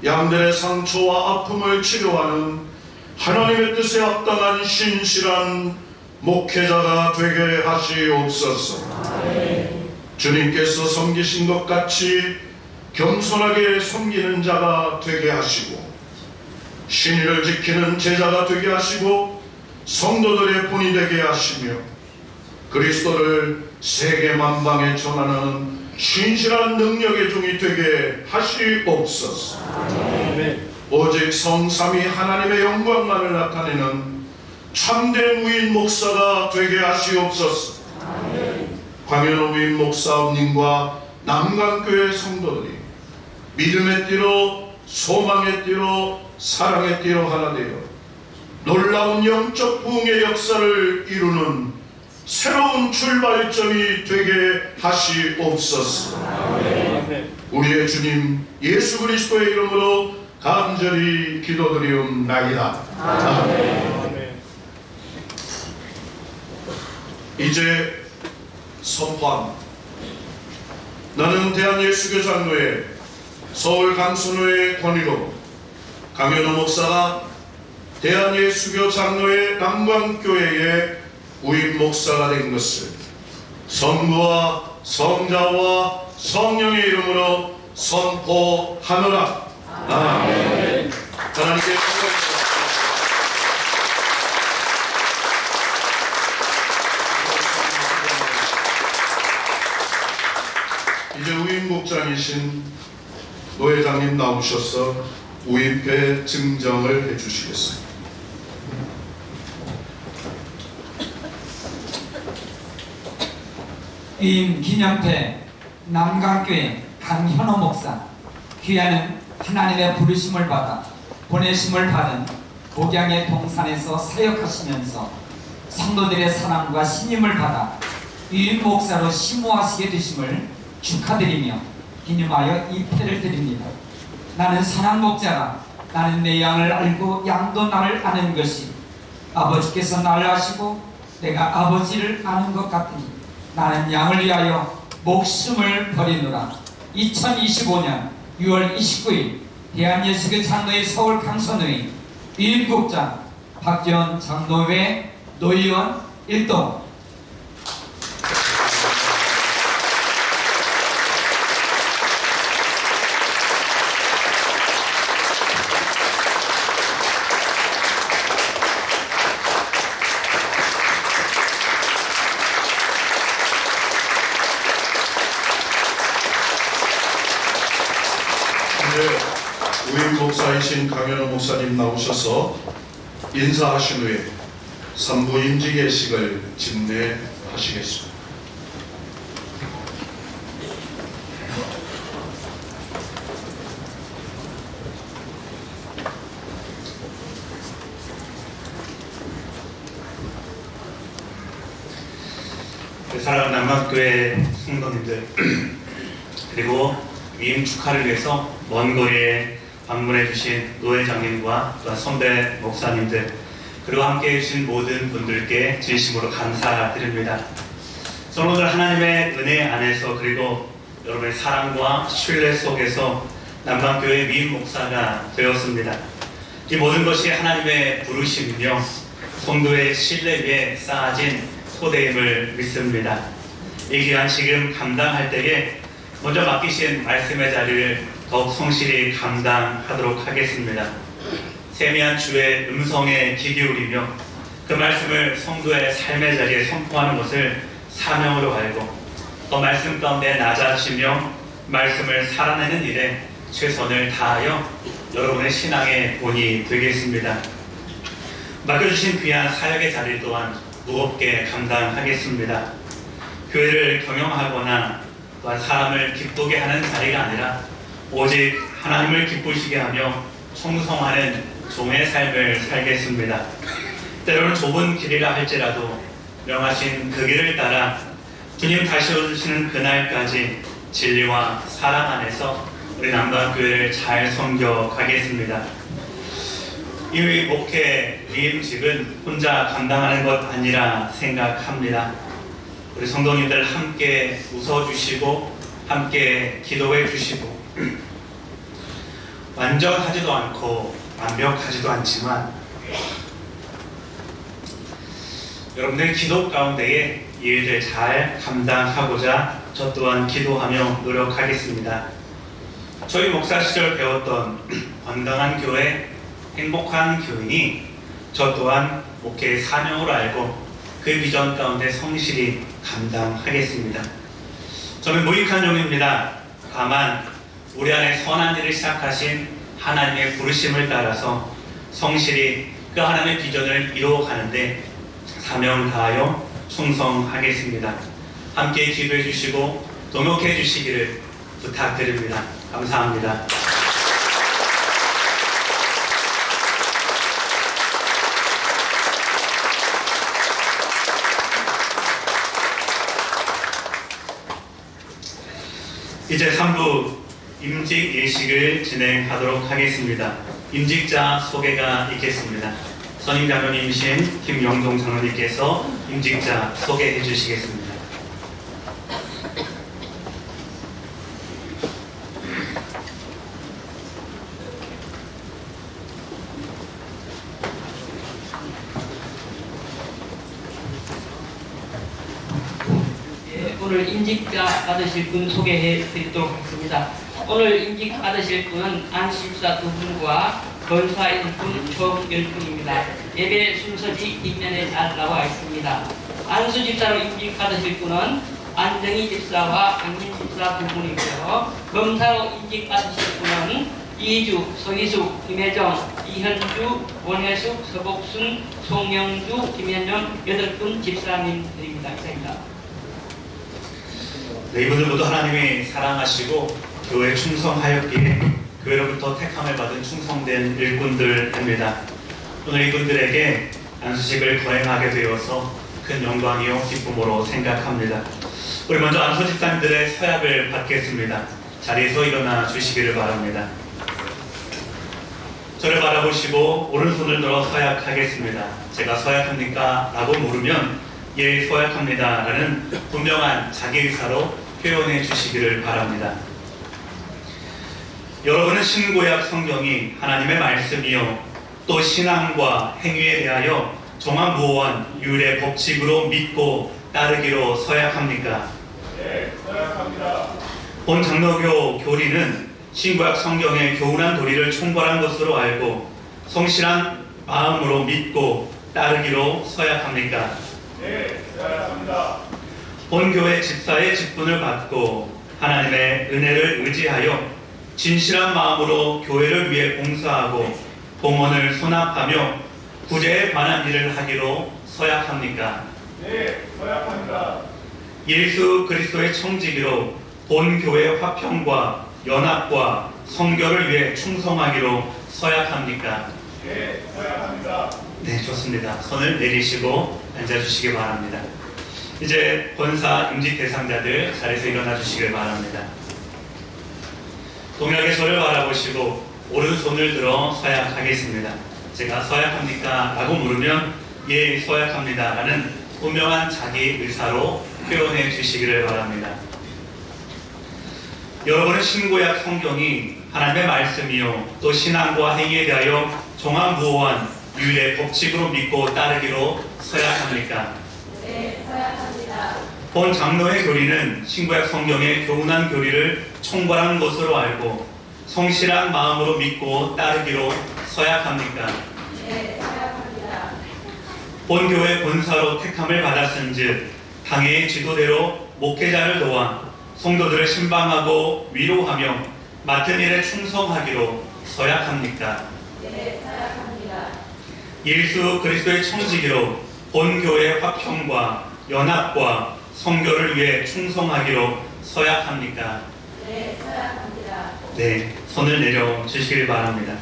양들의 상처와 아픔을 치료하는 하나님의 뜻에 합당한 신실한 목회자가 되게 하시옵소서. 주님께서 섬기신 것 같이 겸손하게 섬기는 자가 되게 하시고 신의를 지키는 제자가 되게 하시고 성도들의 본이 되게 하시며 그리스도를 세계 만방에 전하는 신실한 능력의 종이 되게 하시옵소서. 오직 성삼위 하나님의 영광만을 나타내는 참된 우인 목사가 되게 하시옵소서. 광현호 우인 목사님과 남강교회 성도들이 믿음의 띠로 소망의 띠로 사랑의 띠로 하나 되어 놀라운 영적 부흥의 역사를 이루는 새로운 출발점이 되게 하시옵소서. 우리의 주님 예수 그리스도의 이름으로 간절히 기도드리옵나이다. 아멘. 이제 선포합니다. 나는 대한예수교 장로회 서울 강선호의 권위로 강현호 목사가 대한예수교 장로회 남광교회의 우임 목사가 된 것을 성부와 성자와 성령의 이름으로 선포하노라. 아멘. 하나님께 감사합니다. 이제 우임국장이신 노 회장님 나오셔서 우임회 증정을 해주시겠습니다.
위임 기념회 남강교회 강현호 목사, 귀하는 하나님의 부르심을 받아 보내심을 받은 복양의 동산에서 사역하시면서 성도들의 사랑과 신임을 받아 위임 목사로 심호하시게 되심을 축하드리며 기념하여 이 패를 드립니다. 나는 선한 목자라. 나는 내 양을 알고 양도 나를 아는 것이 아버지께서 나를 아시고 내가 아버지를 아는 것 같으니 나는 양을 위하여 목숨을 버리노라. 2025년 6월 29일 대한예수교 장로회 서울 강선회 위임국장 박지원 장로회 노의원 1동.
우임 목사이신 강현호 목사님 나오셔서 인사하신 후에 3부 임직예식을 집례하시겠습니다.
사랑하는 남강교회 성도님들 그리고 위임 축하를 위해서 먼 거리에 방문해 주신 노 회장님과 또한 선배 목사님들 그리고 함께해 주신 모든 분들께 진심으로 감사드립니다. 성도들 하나님의 은혜 안에서 그리고 여러분의 사랑과 신뢰 속에서 남강교회 위임 목사가 되었습니다. 이 모든 것이 하나님의 부르심이며 성도의 신뢰 위에 쌓아진 토대임을 믿습니다. 이 귀한 지금 감당할 때에 먼저 맡기신 말씀의 자리를 더욱 성실히 감당하도록 하겠습니다. 세미한 주의 음성에 귀 기울이며 그 말씀을 성도의 삶의 자리에 선포하는 것을 사명으로 알고 더 말씀 가운데 낮아지며 말씀을 살아내는 일에 최선을 다하여 여러분의 신앙의 본이 되겠습니다. 맡겨주신 귀한 사역의 자리 또한 무겁게 감당하겠습니다. 교회를 경영하거나 또한 사람을 기쁘게 하는 자리가 아니라 오직 하나님을 기쁘시게 하며 충성하는 종의 삶을 살겠습니다. 때로는 좁은 길이라 할지라도 명하신 그 길을 따라 주님 다시 오시는 그날까지 진리와 사랑 안에서 우리 남강교회를 잘 섬겨 가겠습니다. 이 목회 위임직은 혼자 감당하는 것 아니라 생각합니다. 우리 성도님들 함께 웃어주시고 함께 기도해 주시고 완전하지도 않고 완벽하지도 않지만 여러분들 기도 가운데에 일들 잘 감당하고자 저 또한 기도하며 노력하겠습니다. 저희 목사 시절 배웠던 건강한 교회, 행복한 교인이 저 또한 목회의 사명으로 알고 그 비전 가운데 성실히 감당하겠습니다. 저는 무익한 종입니다. 다만 우리 안에 선한 일을 시작하신 하나님의 부르심을 따라서 성실히 그 하나님의 비전을 이루어가는데 사명 다하여 충성하겠습니다. 함께 기도해 주시고 동역해 주시기를 부탁드립니다. 감사합니다. 이제 3부 임직 예식을 진행하도록 하겠습니다. 임직자 소개가 있겠습니다. 선임 장로님이신 김영동 장로님께서 임직자 소개해 주시겠습니다.
오늘 임직자 받으실 분 소개해 드리도록 하겠습니다. 오늘 임직 받으실 분은 안수집사 2분과 권사 1분, 총 10분입니다. 예배 순서지 뒷면에 잘 나와 있습니다. 안수집사로 임직 받으실 분은 안정희 집사와 강민 집사 2분이고요. 검사로 임직 받으실 분은 이주, 서희숙, 김혜정, 이현주, 원혜숙, 서복순, 송영주, 김현영 8분 집사님들입니다. 이상입니다.
네, 이분들 모두 하나님이 사랑하시고 교회에 충성하였기에 교회로부터 택함을 받은 충성된 일꾼들입니다. 오늘 이분들에게 안수식을 거행하게 되어서 큰 영광이요 기쁨으로 생각합니다. 우리 먼저 안수 집사님들의 서약을 받겠습니다. 자리에서 일어나 주시기를 바랍니다. 저를 바라보시고 오른손을 들어 서약하겠습니다. 제가 서약합니까? 라고 물으면 예, 서약합니다. 라는 분명한 자기 의사로 표현해 주시기를 바랍니다. 여러분은 신구약 성경이 하나님의 말씀이요 또 신앙과 행위에 대하여 정확무오한 율의 법칙으로 믿고 따르기로 서약합니까?
네, 서약합니다.
본 장로교 교리는 신구약 성경의 교훈한 도리를 총괄한 것으로 알고 성실한 마음으로 믿고 따르기로 서약합니까?
네, 서약합니다.
본교회 집사의 직분을 받고 하나님의 은혜를 의지하여 진실한 마음으로 교회를 위해 봉사하고 봉헌을 수납하며 구제에 관한 일을 하기로 서약합니까?
네, 서약합니다.
예수 그리스도의 청지기로 본교회 화평과 연합과 성결을 위해 충성하기로 서약합니까?
네, 서약합니다.
네, 좋습니다. 손을 내리시고 앉아주시기 바랍니다. 이제 권사 임직 대상자들 자리에서 일어나 주시길 바랍니다. 동일하게 저를 바라보시고 오른손을 들어 서약하겠습니다. 제가 서약합니까? 라고 물으면 예, 서약합니다. 라는 분명한 자기 의사로 표현해 주시기를 바랍니다. 여러분은 신구약 성경이 하나님의 말씀이요 또 신앙과 행위에 대하여 종합무오한 율의 법칙으로 믿고 따르기로 서약합니까?
네, 서약합니다.
본 장로의 교리는 신구약 성경의 교훈한 교리를 총괄한 것으로 알고 성실한 마음으로 믿고 따르기로 서약합니까?
네, 서약합니다.
본 교회 본사로 택함을 받았은즉 당회의 지도대로 목회자를 도와 성도들을 신방하고 위로하며 맡은 일에 충성하기로 서약합니까?
네, 서약합니다.
예수 그리스도의 청지기로 본 교회의 화평과 연합과 성결을 위해 충성하기로 서약합니까?
네, 서약합니다.
네, 손을 내려 주시길 바랍니다.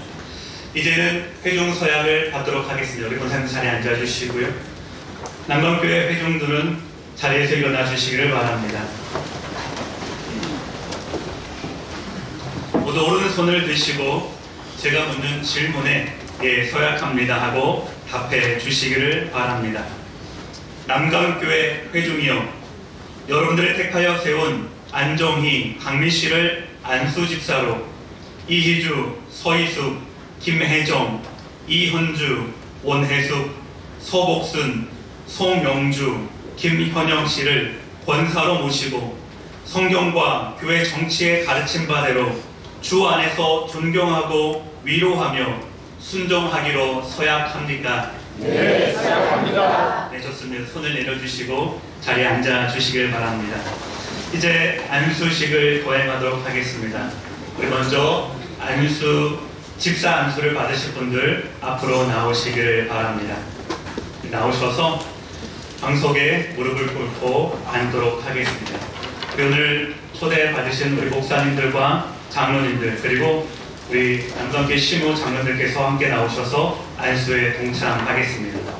이제는 회중 서약을 받도록 하겠습니다. 우리 권사님 자리에 앉아 주시고요. 남방교회 회중들은 자리에서 일어나 주시기를 바랍니다. 모두 오른손을 드시고 제가 묻는 질문에 예, 서약합니다 하고 답해 주시기를 바랍니다. 남강교회 회중이여, 여러분들을 택하여 세운 안정희, 강민씨를 안수집사로 이희주, 서희숙, 김혜정, 이현주, 원혜숙, 서복순, 송영주, 김현영씨를 권사로 모시고 성경과 교회 정치의 가르침 바대로 주 안에서 존경하고 위로하며 순종하기로 서약합니까?
네, 서약합니다.
네, 좋습니다. 손을 내려주시고 자리에 앉아 주시길 바랍니다. 이제 안수식을 거행하도록 하겠습니다. 우리 먼저 집사 안수를 받으실 분들 앞으로 나오시길 바랍니다. 나오셔서 방석에 무릎을 꿇고 앉도록 하겠습니다. 우리 오늘 초대받으신 우리 목사님들과 장로님들 그리고 우리 남성계 시무 장로님들께서 함께 나오셔서 안수에 동참하겠습니다.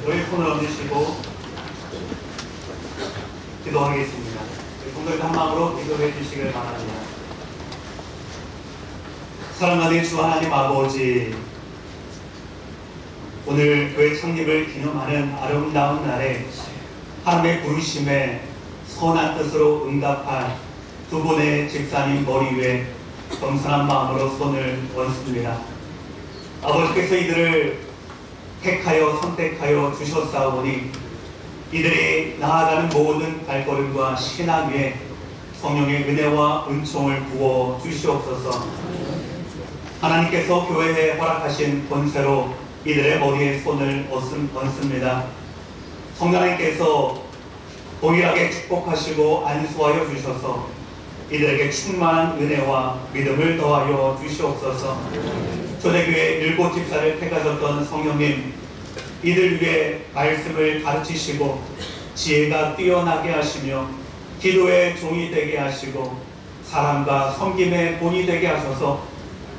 우리 손을 얹으시고 기도하겠습니다. 성도들 한 마음으로 기도해 주시길 바랍니다. 사랑하는 주 하나님 아버지, 오늘 교회 창립을 기념하는 아름다운 날에 하나님의 부르심에 선한 뜻으로 응답한 두 분의 집사님 머리 위에 겸손한 마음으로 손을 얹습니다. 아버지께서 이들을 택하여 선택하여 주셨사오니 이들이 나아가는 모든 발걸음과 신앙 위에 성령의 은혜와 은총을 부어 주시옵소서. 하나님께서 교회에 허락하신 권세로 이들의 머리에 손을 얹습니다. 성령님께서 동일하게 축복하시고 안수하여 주셔서 이들에게 충만한 은혜와 믿음을 더하여 주시옵소서. 초대교회 7 집사를 택하셨던 성령님, 이들 위해 말씀을 가르치시고 지혜가 뛰어나게 하시며 기도의 종이 되게 하시고 사랑과 섬김의 본이 되게 하셔서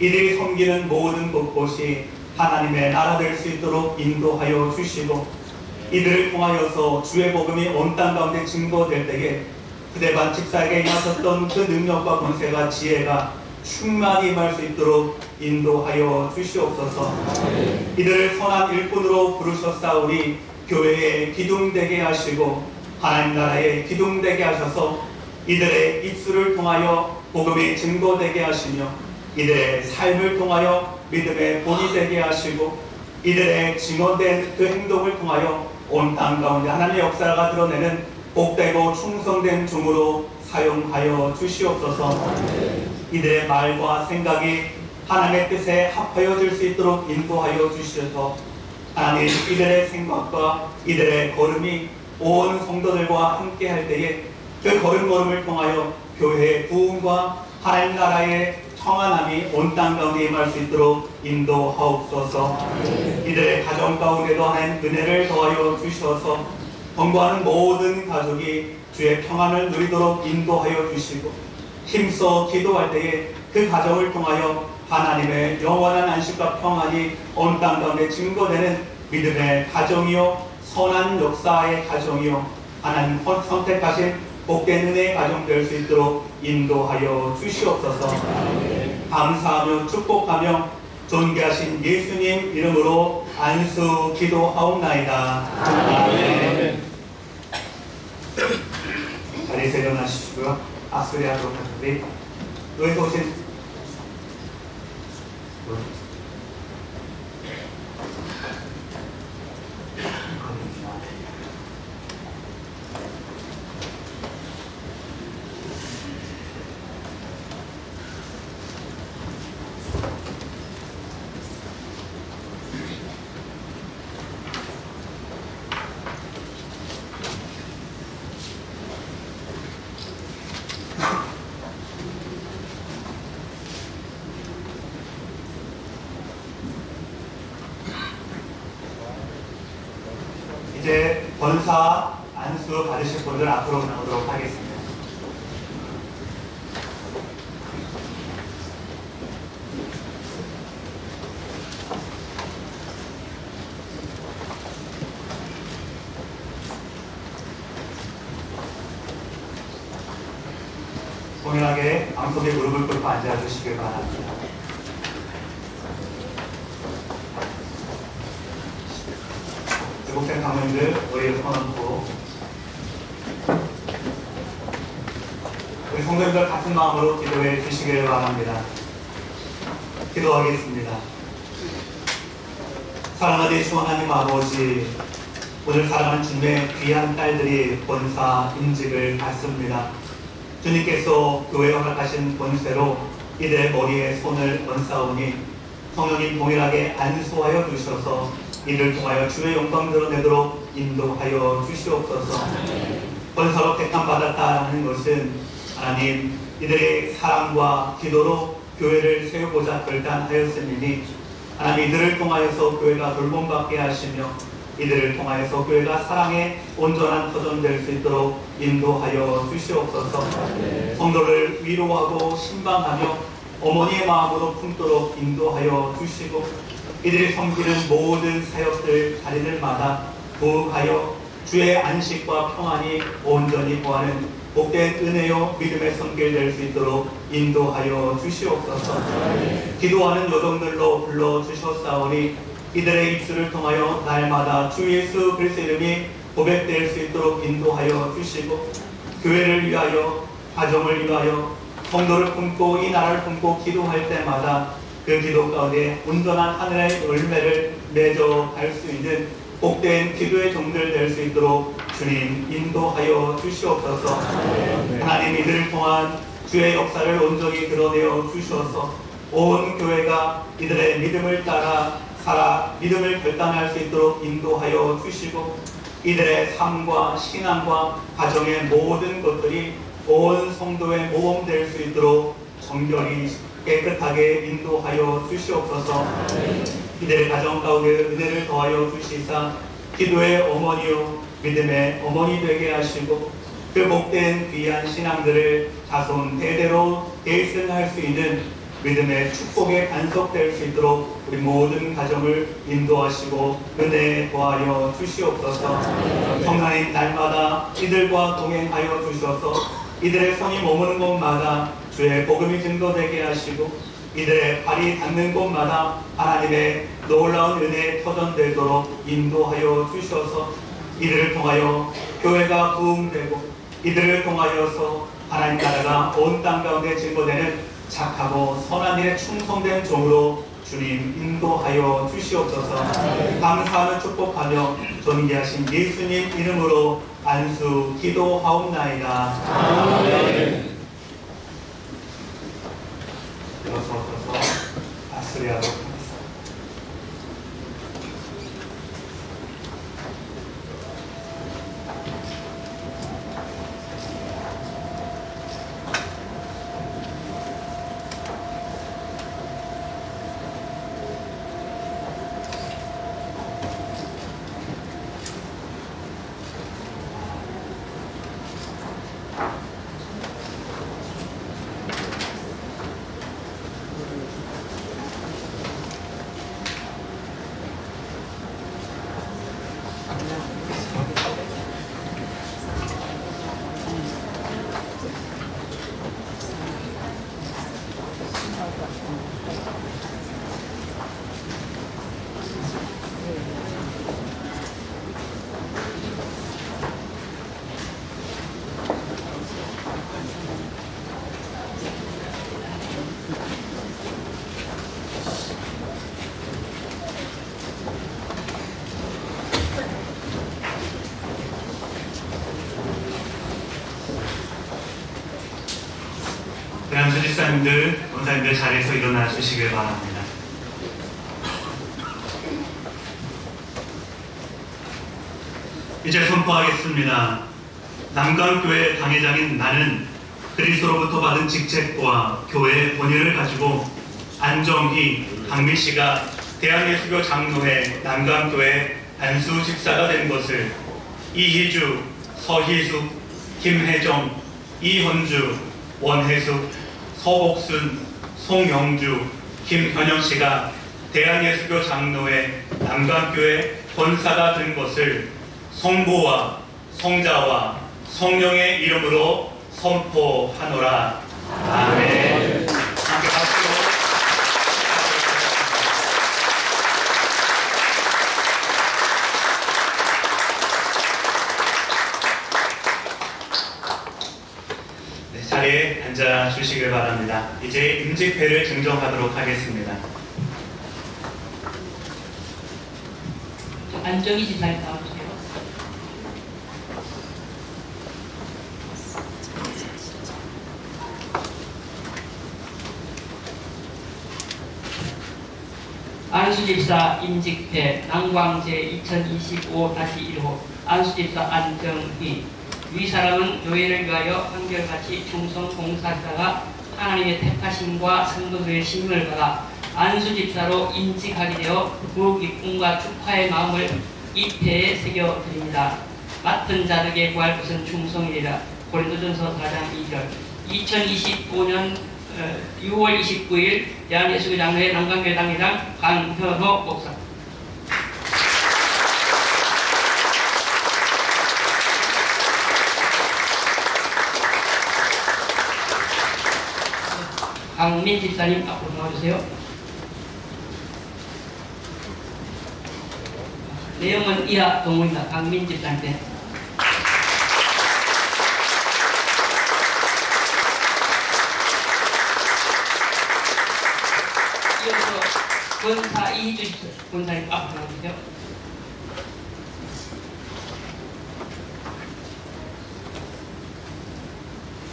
이들이 섬기는 모든 곳곳이 하나님의 나라 될 수 있도록 인도하여 주시고 이들을 통하여서 주의 복음이 온 땅 가운데 증거될 때에 그대반 집사에게 임하셨던 그 능력과 권세가 지혜가 충만히 임할 수 있도록 인도하여 주시옵소서. 이들을 선한 일꾼으로 부르셨사오니 교회에 기둥되게 하시고 하나님 나라에 기둥되게 하셔서 이들의 입술을 통하여 복음이 증거되게 하시며 이들의 삶을 통하여 믿음의 본이 되게 하시고 이들의 증언된 그 행동을 통하여 온 땅 가운데 하나님의 역사가 드러내는 복되고 충성된 종으로 사용하여 주시옵소서. 이들의 말과 생각이 하나님의 뜻에 합하여질 수 있도록 인도하여 주셔서 하나님 이들의 생각과 이들의 걸음이 온 성도들과 함께 할 때에 그 걸음걸음을 통하여 교회의 부흥과 하나님 나라의 평안함이 온 땅 가운데 임할 수 있도록 인도하옵소서. 이들의 가정 가운데도 하나님 은혜를 더하여 주셔서 건강하는 모든 가족이 주의 평안을 누리도록 인도하여 주시고 힘써 기도할 때에 그 가정을 통하여 하나님의 영원한 안식과 평안이 온 땅 가운데 증거되는 믿음의 가정이요 선한 역사의 가정이요 하나님 선택하신 복된 은혜의 가정 될 수 있도록 인도하여 주시옵소서. 감사하며 축복하며 존귀하신 예수님 이름으로 안수 기도하옵나이다. 아멘. 자리에서 일어나시고요. 악수리하도록 하는데 노예서 오신 이제 권사 안수 받으실 분들 앞으로 나오도록 하겠습니다. 공연하게 방석에 무릎을 꿇고 앉아주시길 바랍니다. 목사님 장로님들 머리에 손 얹고 성도님들 같은 마음으로 기도해 주시기를 바랍니다. 기도하겠습니다. 사랑하는 주 하나님 아버지, 오늘 사랑하는 주님의 귀한 딸들이 권사 임직을 받습니다. 주님께서 교회에 허락하신 권세로 이들의 머리에 손을 얹사오니 성령님 동일하게 안수하여 주셔서 이를 통하여 주의 영광 드러내도록 인도하여 주시옵소서. 권사로 택함 받았다는 것은 하나님 이들의 사랑과 기도로 교회를 세우고자 결단하였음이니 하나님 이들을 통하여서 교회가 돌봄받게 하시며 이들을 통하여서 교회가 사랑의 온전한 터전 될 수 있도록 인도하여 주시옵소서. 성도를 위로하고 신방하며 어머니의 마음으로 품도록 인도하여 주시고 이들이 섬기는 모든 사역들 자리들마다 부하여 주의 안식과 평안이 온전히 거하는 복된 은혜요 믿음의 손길 될 수 있도록 인도하여 주시옵소서. 기도하는 여종들로 불러주셨사오니 이들의 입술을 통하여 날마다 주 예수 그리스도의 이름이 고백될 수 있도록 인도하여 주시고 교회를 위하여 가정을 위하여 성도를 품고 이 나라를 품고 기도할 때마다 그 기도 가운데 온전한 하늘의 열매를 맺어갈 수 있는 복된 기도의 종들 될 수 있도록 주님 인도하여 주시옵소서. 하나님 이들을 통한 주의 역사를 온전히 드러내어 주셔서 온 교회가 이들의 믿음을 따라 살아 믿음을 결단할 수 있도록 인도하여 주시고 이들의 삶과 신앙과 가정의 모든 것들이 온 성도의 모범 될 수 있도록 정결히 깨끗하게 인도하여 주시옵소서. 이들의 가정 가운데 은혜를 더하여 주시사 기도의 어머니요 믿음의 어머니 되게 하시고 그 복된 귀한 신앙들을 자손 대대로 계승할 수 있는 믿음의 축복에 간섭될 수 있도록 우리 모든 가정을 인도하시고 은혜에 더하여 주시옵소서. 성령님 날마다 이들과 동행하여 주셔서 이들의 손이 머무는 곳마다 주의 복음이 증거되게 하시고 이들의 발이 닿는 곳마다 하나님의 놀라운 은혜에 터전되도록 인도하여 주셔서 이들을 통하여 교회가 부흥되고 이들을 통하여서 하나님 나라가 온 땅 가운데 증거되는 착하고 선한 일에 충성된 종으로 주님 인도하여 주시옵소서. 감사하며 축복하며 존귀하신 예수님 이름으로 안수 기도하옵나이다. 아멘. 일어서서 아스리아로 가겠습니다. 수지사님들, 원사님들 자리에서 일어나 주시길 바랍니다. 이제 선포하겠습니다. 남강교회 당회장인 나는 그리스도로부터 받은 직책과 교회의 권위를 가지고 안정희, 강미씨가 대한예수교 장로회 남강교회 안수 집사가 된 것을 이희주, 서희숙, 김혜정, 이현주, 원혜숙, 서복순, 송영주, 김현영씨가 대한예수교 장로회 남강교회 권사가 된 것을 성부와 성자와 성령의 이름으로 선포하노라. 아멘. 함께 박수로. 네, 자리에 앉아 주시길 바랍니다. 이제 임직회를 증정하도록 하겠습니다.
안정희 지사님 나와주세요. 안수집사 임직회 난광제 2025-1호 안수집사 안정희 위 사람은 교회를 위하여 한결같이 충성 봉사하다가 하나님의 택하심과 성도들의 신임을 받아 안수집사로 임직하게 되어 그 기쁨과 축하의 마음을 이 패에 새겨드립니다. 맡은 자들에게 구할 것은 충성이라. 고린도전서 4장 2절. 2025년 6월 29일 대한예수교장로회 남강교회 당회장 강현호 목사. 강민 집사님 앞으로 나와주세요. 내용은 이하 동문입니다. 강민 집사님. 이어서 권사 이희주 권사님 앞으로 나와주세요.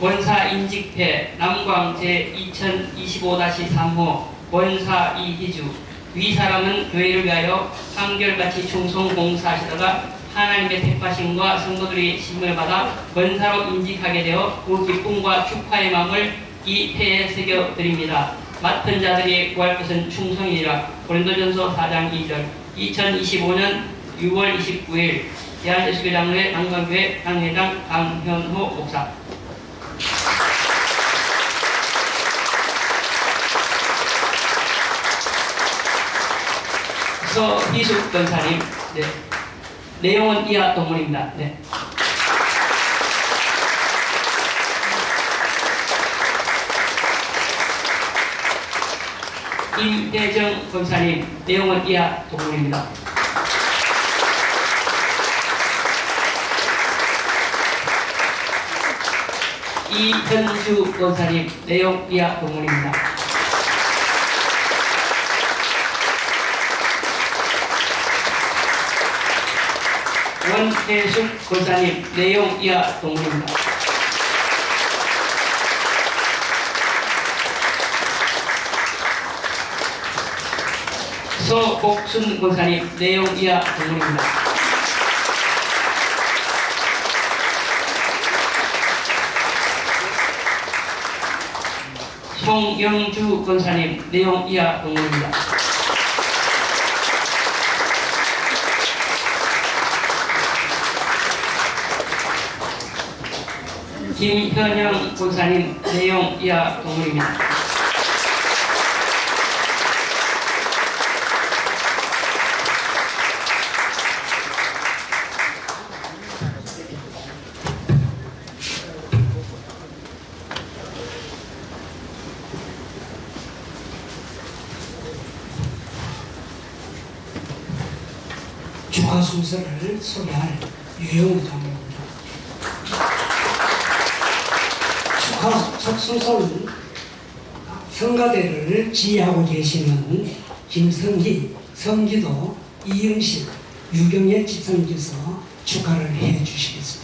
권사 임직회 남광제 2025-3호 권사 이희주 위 사람은 교회를 위하여 한결같이 충성 봉사하시다가 하나님의 택하심과 성도들의 심을 받아 권사로 임직하게 되어 그 기쁨과 축하의 마음을 이 패에 새겨드립니다. 맡은 자들이 구할 것은 충성이라. 고린도전서 4장 2절. 2025년 6월 29일 대한예수교장로회 남강교회 당회장 강현호 목사. 서희숙 변사님. 네. 내용은 이하 동문입니다. 네. 임대정 권사님. 내용은 이하 동문입니다. 이현주 권사님. 내용 이하 동문입니다. 원혜숙 권사님. 내용 이하 동문입니다. 서복순 권사님. 내용 이하 동문입니다. 송영주 권사님. 내용 이하 동문입니다. 김현영 권사님. 내용 이하 동문입니다.
축하 순서를 소개할 유영우 장로입니다. 축하 첫 순서는 성가대를 지휘하고 계시는 김성희, 성기도, 이영실, 유경애 집사님께서 축하를 해 주시겠습니다.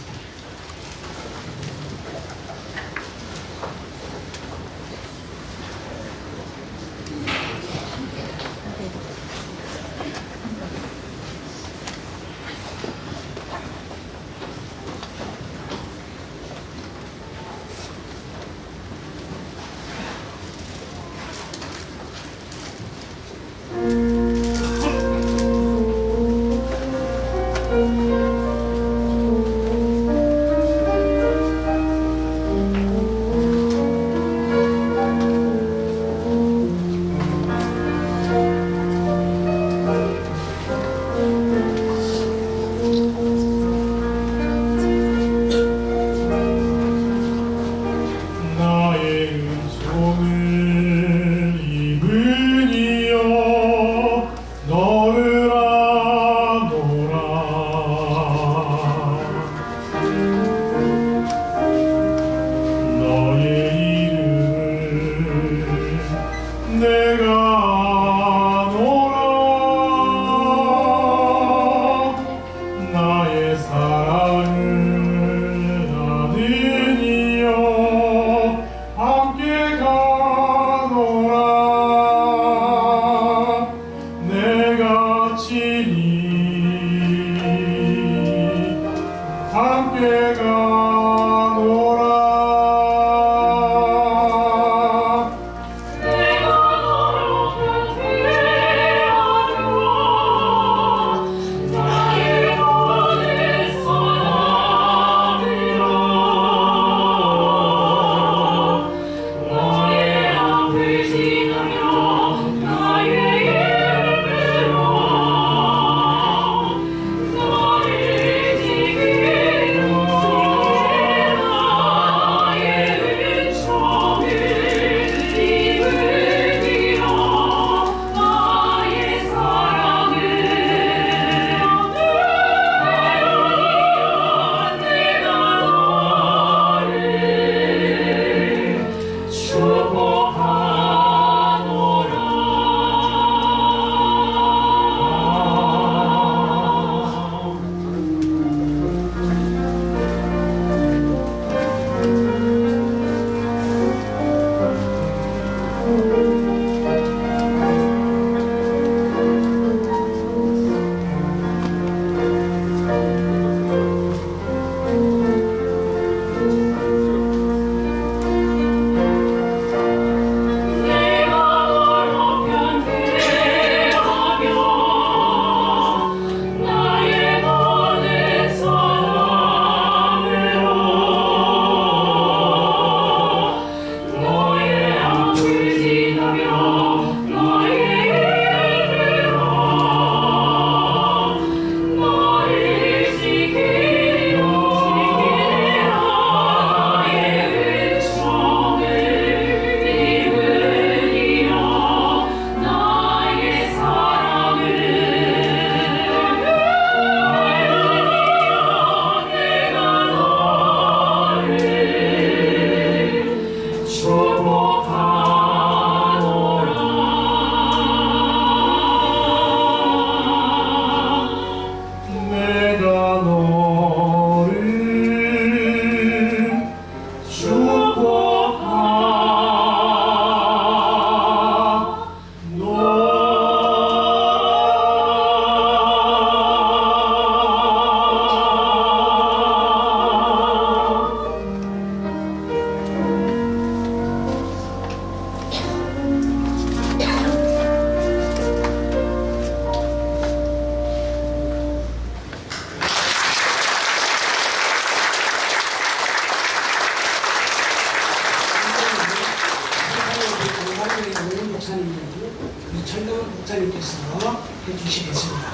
이철동 목사님께서 해주시겠습니다.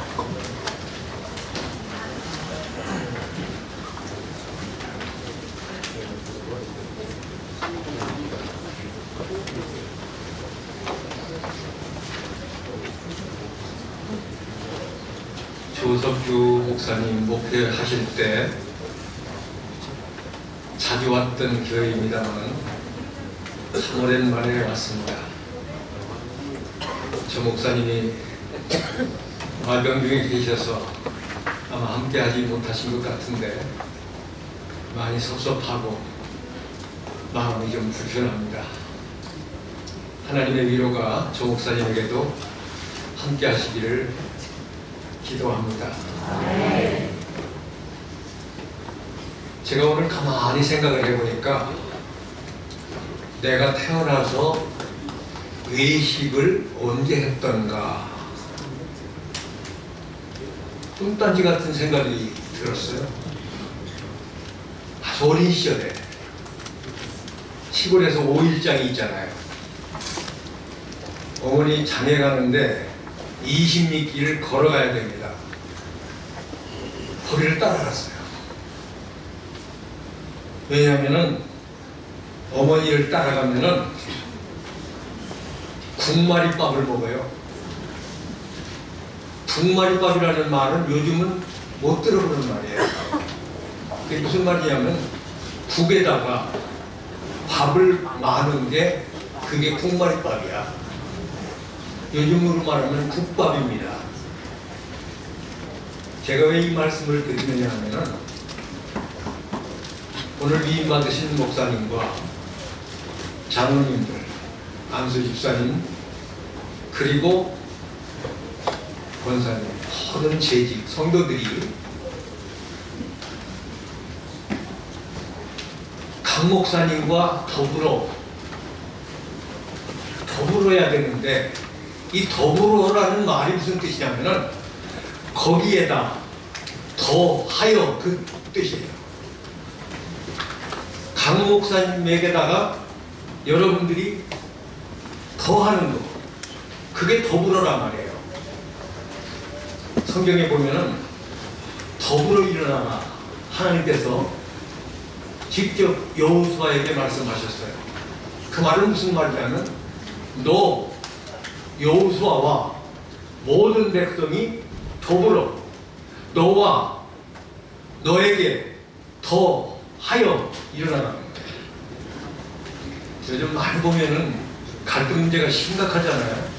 조석규 목사님 목회하실 때 자주 왔던 교회입니다만 참 오랜만에 왔습니다. 저 목사님이 말병 중에 계셔서 아마 함께 하지 못하신 것 같은데 많이 섭섭하고 마음이 좀 불편합니다. 하나님의 위로가 저 목사님에게도 함께 하시기를 기도합니다. 제가 오늘 가만히 생각을 해보니까 내가 태어나서 외식을 언제 했던가 뚱딴지 같은 생각이 들었어요. 아주 어린 시절에 시골에서 5일장이 있잖아요. 어머니 장에 가는데 20리 길을 걸어가야 됩니다. 거기를 따라갔어요. 왜냐하면은 어머니를 따라가면은 국마리밥을 먹어요. 국마리밥이라는 말은 요즘은 못 들어보는 말이에요. 그게 무슨 말이냐면 국에다가 밥을 마는 게 그게 국마리밥이야. 요즘으로 말하면 국밥입니다. 제가 왜 이 말씀을 드리느냐 하면은 오늘 위임 받으신 목사님과 장로님들, 안수 집사님, 그리고 권사님, 모든 재직 성도들이 강 목사님과 더불어야 되는데 이 더불어라는 말이 무슨 뜻이냐면은 거기에다 더하여 그 뜻이에요. 강 목사님에게다가 여러분들이 더하는 거, 그게 더불어란 말이에요. 성경에 보면은 더불어 일어나라 하나님께서 직접 여호수아에게 말씀하셨어요. 그 말은 무슨 말이냐면 너 여호수아와 모든 백성이 더불어 너와 너에게 더하여 일어나라. 요즘 많이 보면은 갈등 문제가 심각하잖아요.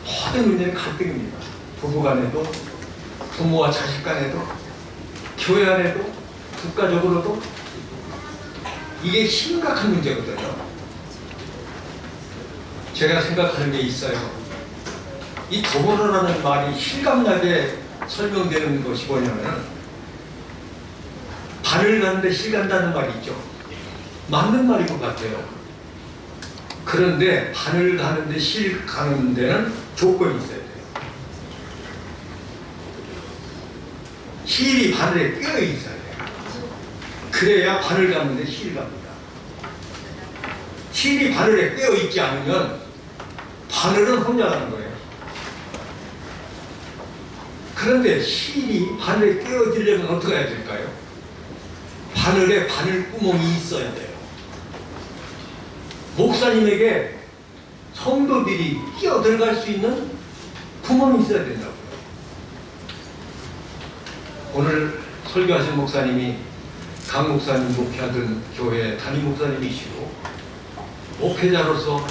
모든 문제는 갈등입니다. 부부 간에도, 부모와 자식 간에도, 교회 안에도, 국가적으로도 이게 심각한 문제거든요. 제가 생각하는 게 있어요. 이 더불어라는 말이 실감나게 설명되는 것이 뭐냐면 발을 가는데 실 간다는 말이 있죠. 맞는 말인 것 같아요. 그런데 바늘 가는데 실 가는 데는 조건이 있어야 돼요. 실이 바늘에 껴 있어야 돼요. 그래야 바늘 가는데 실이 갑니다. 실이 바늘에 껴 있지 않으면 바늘은 혼자 가는 거예요. 그런데 실이 바늘에 끼어지려면 어떻게 해야 될까요? 바늘에 바늘 구멍이 있어야 돼요. 목사님에게 성도들이 끼어 들어갈 수 있는 구멍이 있어야 된다고요. 오늘 설교하신 목사님이 강 목사님 목회하던 교회 담임 목사님이시고 목회자로서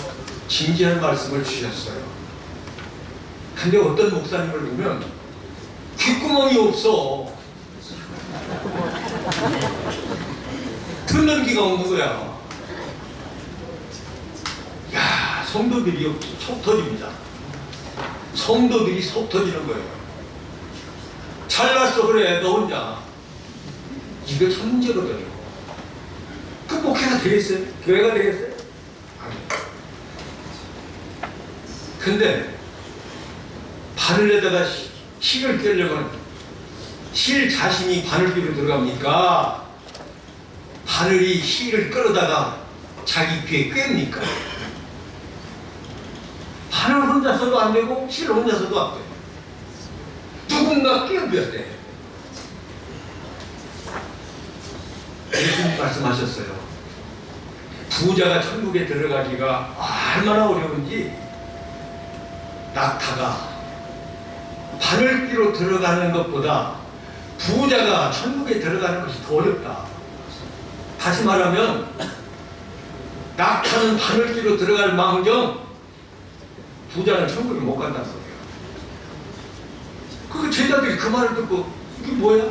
진지한 말씀을 주셨어요. 근데 어떤 목사님을 보면 귓구멍이 없어. 듣는 귀가 없는 거야. 야, 성도들이 속 터집니다. 성도들이 속 터지는 거예요. 잘났어 그래 너 혼자. 이게 참 문제거든요. 그 목회가 되겠어요? 교회가 되겠어요? 아니요. 근데 바늘에다가 실을 꿰려면 실 자신이 바늘귀로 들어갑니까? 바늘이 실을 끌어다가 자기 귀에 꿰입니까? 반을 혼자 써도 안 되고 실 혼자 써도 안 돼. 누군가 끼워줘야 돼. 예수님 말씀하셨어요. 부자가 천국에 들어가기가 얼마나 어려운지 낙타가 바늘귀로 들어가는 것보다 부자가 천국에 들어가는 것이 더 어렵다. 다시 말하면 낙타는 바늘귀로 들어갈 망정 부자는 천국에 못 간다는 거예요. 그 제자들이 그 말을 듣고 이게 뭐야?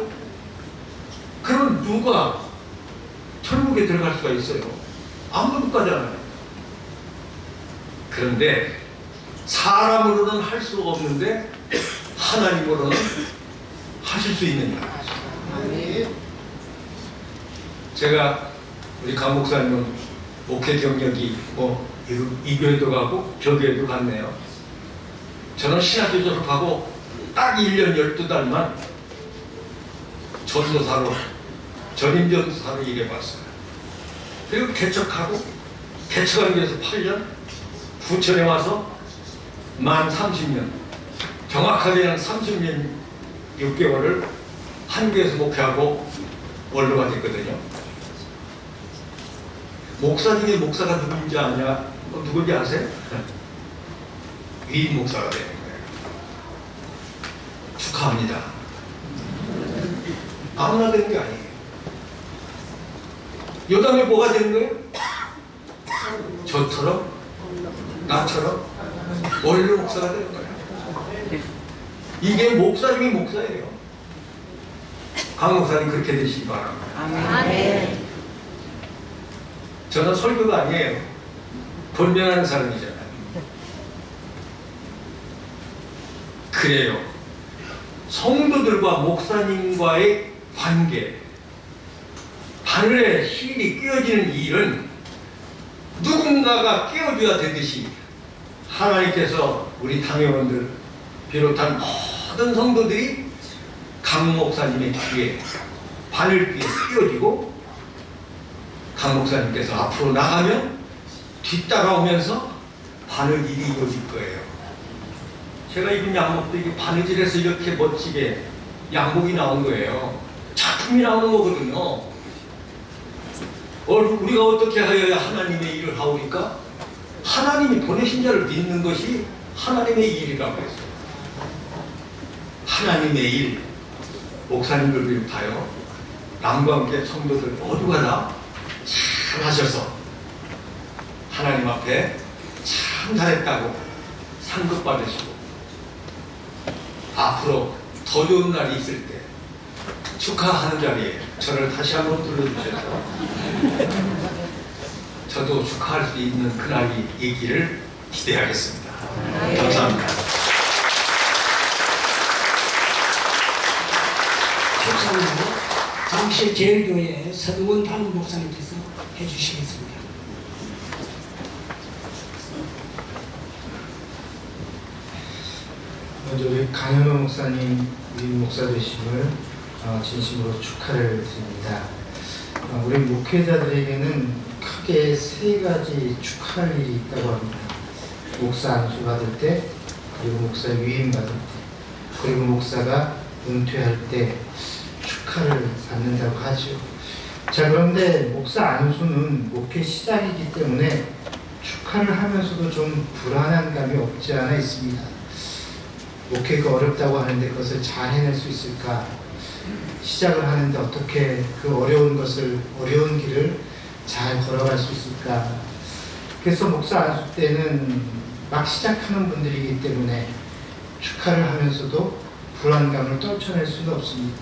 그럼 누가 천국에 들어갈 수가 있어요? 아무도 못 가잖아요. 그런데 사람으로는 할 수가 없는데 하나님으로는 하실 수 있는 거예요. 제가 우리 강 목사님은 목회 경력이 이 교회도 가고 저 교회도 갔네요. 저는 신학교 졸업하고 딱 1년 12달만 전임전도사로 일해봤어요. 그리고 개척하기 위해서 8년, 부천에 와서 만 30년, 정확하게는 30년 6개월을 한교에서 목회하고 원로가 됐거든요. 목사 중에 목사가 누군지 아냐? 누군지 아세요? 위임 목사가 되는 거예요. 축하합니다. 아무나 되는 게 아니에요. 요담에 뭐가 되는 거예요? 저처럼, 나처럼 원로 목사가 되는 거예요. 이게 목사 중에 목사예요. 강 목사님 그렇게 되시기 바랍니다.
아멘.
저는 설교가 아니에요. 권면하는 사람이잖아요. 그래요. 성도들과 목사님과의 관계, 바늘에 실이 끼어지는 일은 누군가가 끼워줘야 되듯이 하나님께서 우리 당회원들 비롯한 모든 성도들이 강 목사님의 귀에 바늘 귀에 끼워지고 강 목사님께서 앞으로 나가면 뒤따라오면서 바느질이 이루어질 거예요. 제가 입은 양복도 이게 바느질해서 이렇게 멋지게 양복이 나온 거예요. 작품이 나오는 거거든요. 우리가 어떻게 하여야 하나님의 일을 하오니까 하나님이 보내신 자를 믿는 것이 하나님의 일이라고 했어요. 하나님의 일, 목사님들 비롯하여 남과 함께 성도들 모두가 다 잘하셔서 하나님 앞에 참 잘했다고 상급 받으시고 앞으로 더 좋은 날이 있을 때 축하하는 자리에 저를 다시 한번 불러주셔서 저도 축하할 수 있는 그날이 있기를 기대하겠습니다. 감사합니다.
축사는 잠실 제일교회 서동원 담임 목사님께서 해주시겠습니다.
먼저 우리 강현호 목사님 위임 목사 되심을 진심으로 축하를 드립니다. 우리 목회자들에게는 크게 세 가지 축하할 일이 있다고 합니다. 목사 안수 받을 때, 그리고 목사 위임 받을 때, 그리고 목사가 은퇴할 때 축하를 받는다고 하죠. 자, 그런데 목사 안수는 목회 시작이기 때문에 축하를 하면서도 좀 불안한 감이 없지 않아 있습니다. 목회가 어렵다고 하는데 그것을 잘 해낼 수 있을까? 시작을 하는데 어떻게 그 어려운 길을 잘 걸어갈 수 있을까? 그래서 목사 안수 때는 막 시작하는 분들이기 때문에 축하를 하면서도 불안감을 떨쳐낼 수는 없습니다.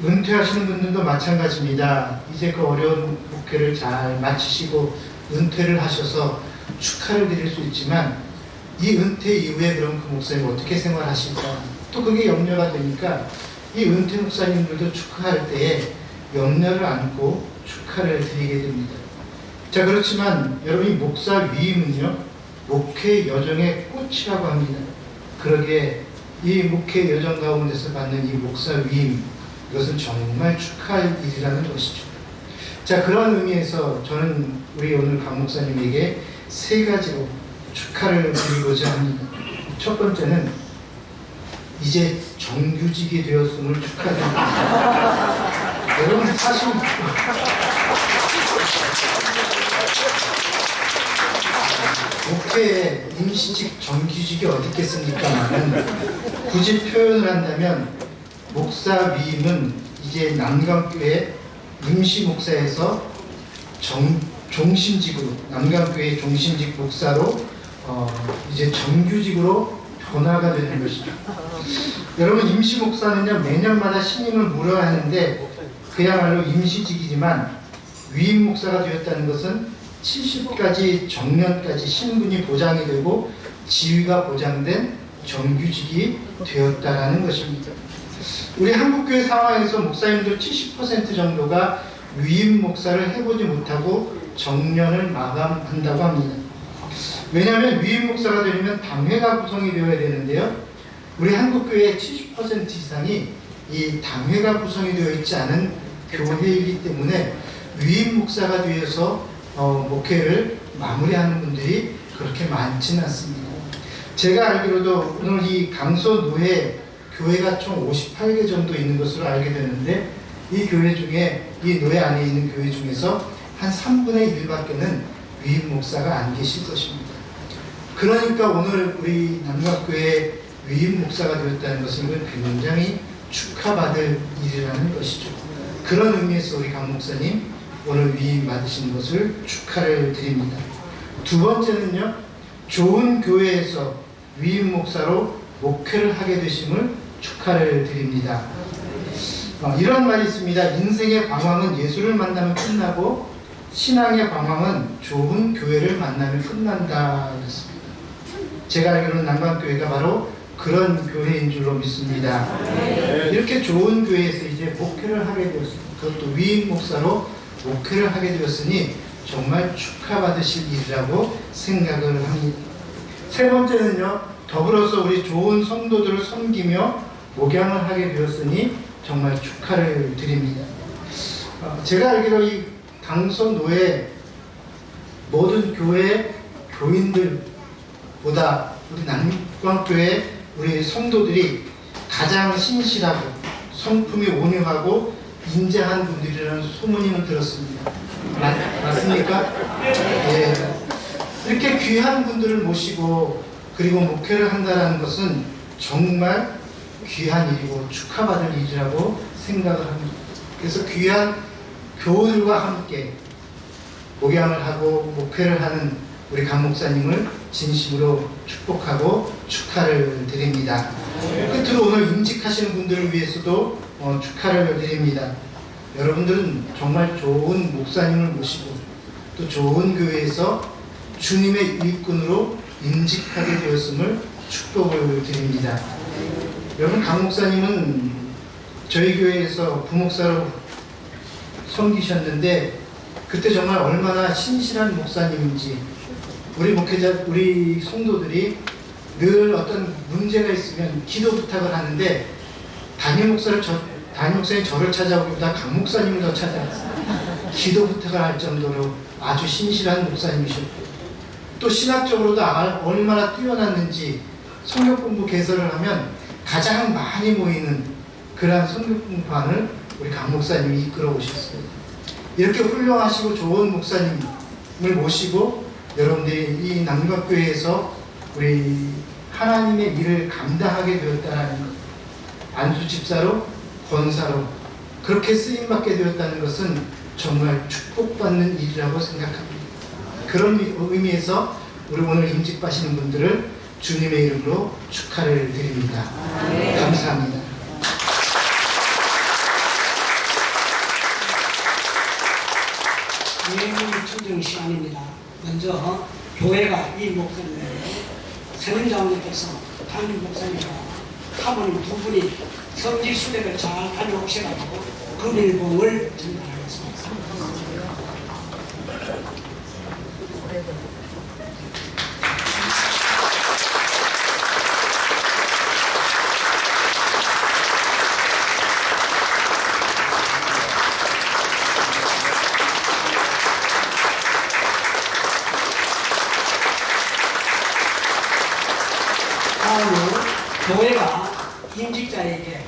은퇴하시는 분들도 마찬가지입니다. 이제 그 어려운 목회를 잘 마치시고 은퇴를 하셔서 축하를 드릴 수 있지만 이 은퇴 이후에 그럼 그 목사님 어떻게 생활하실까? 또 그게 염려가 되니까 이 은퇴 목사님들도 축하할 때에 염려를 안고 축하를 드리게 됩니다. 자, 그렇지만 여러분, 이 목사 위임은요, 목회 여정의 꽃이라고 합니다. 그러기에 이 목회 여정 가운데서 받는 이 목사 위임, 이것은 정말 축하할 일이라는 것이죠. 자, 그런 의미에서 저는 우리 오늘 강 목사님에게 세 가지로 축하를 드리고자 합니다. 첫 번째는 이제 정규직이 되었음을 축하드립니다. 여러분 사실 목회에 임시직 정규직이 어디 있겠습니까만은 굳이 표현을 한다면 목사 위임은 이제 남강교회 임시 목사에서 종신직으로 남강교회 종신직 목사로 이제 정규직으로 변화가 되는 것이죠. 여러분 임시 목사는요 매년마다 신임을 물어야 하는데 그야말로 임시직이지만 위임 목사가 되었다는 것은 70까지 정년까지 신분이 보장이 되고 지위가 보장된 정규직이 되었다라는 것입니다. 우리 한국교회 상황에서 목사님들 70% 정도가 위임 목사를 해보지 못하고 정년을 마감한다고 합니다. 왜냐하면 위임 목사가 되려면 당회가 구성이 되어야 되는데요. 우리 한국교회의 70% 이상이 이 당회가 구성이 되어 있지 않은 교회이기 때문에 위임 목사가 되어서 목회를 마무리하는 분들이 그렇게 많지는 않습니다. 제가 알기로도 오늘 이 강서노회 교회가 총 58개 정도 있는 것으로 알게 되는데 이 교회 중에 이 노회 안에 있는 교회 중에서 한 3분의 1밖에는 위임 목사가 안 계실 것입니다. 그러니까 오늘 우리 남각교회 위임 목사가 되었다는 것은 이건 굉장히 축하받을 일이라는 것이죠. 그런 의미에서 우리 강 목사님 오늘 위임 받으신 것을 축하를 드립니다. 두 번째는요, 좋은 교회에서 위임 목사로 목회를 하게 되심을 축하를 드립니다. 이런 말이 있습니다. 인생의 방황은 예수를 만나면 끝나고 신앙의 방황은 좋은 교회를 만나면 끝난다 그랬습니다. 제가 알기로는 남강교회가 바로 그런 교회인 줄로 믿습니다. 이렇게 좋은 교회에서 이제 목회를 하게 되었습니다. 그것도 위임 목사로 목회를 하게 되었으니 정말 축하받으실 일이라고 생각을 합니다. 세 번째는요, 더불어서 우리 좋은 성도들을 섬기며 목양을 하게 되었으니 정말 축하를 드립니다. 제가 알기로 이 강서노회 모든 교회 교인들보다 우리 남광교회 우리 성도들이 가장 신실하고 성품이 온유하고 인자한 분들이라는 소문임을 들었습니다. 맞습니까? 예. 이렇게 귀한 분들을 모시고 그리고 목회를 한다는 것은 정말 귀한 일이고 축하받을 일이라고 생각을 합니다. 그래서 귀한 교우들과 함께 목양을 하고 목회를 하는 우리 강 목사님을 진심으로 축복하고 축하를 드립니다. 끝으로 오늘 임직하시는 분들을 위해서도 축하를 드립니다. 여러분들은 정말 좋은 목사님을 모시고 또 좋은 교회에서 주님의 일꾼으로 임직하게 되었음을 축복을 드립니다. 여러분 강 목사님은 저희 교회에서 부목사로 섬기셨는데 그때 정말 얼마나 신실한 목사님인지 우리 목회자, 우리 성도들이 늘 어떤 문제가 있으면 기도 부탁을 하는데 담임 목사님 저를 찾아오기보다 강 목사님을 더 찾아왔어요. 기도 부탁을 할 정도로 아주 신실한 목사님이셨고 또 신학적으로도 얼마나 뛰어났는지 성경 공부 개설을 하면 가장 많이 모이는 그러한 성경 공부반을 우리 강 목사님이 이끌어 오셨습니다. 이렇게 훌륭하시고 좋은 목사님을 모시고 여러분들이 이 남각교회에서 우리 하나님의 일을 감당하게 되었다는 것, 안수 집사로 권사로 그렇게 쓰임받게 되었다는 것은 정말 축복받는 일이라고 생각합니다. 그런 의미에서 우리 오늘 임직하시는 분들을 주님의 이름으로 축하를 드립니다. 감사합니다.
예물 충정 시간입니다. 먼저 교회가 이 목사님을 선임장님께서 담임 목사님과 사모님 두 분이 성지 수배를 잘 다녀오셔가지고 금일봉을 전달하겠습니다. 교회가 임직자에게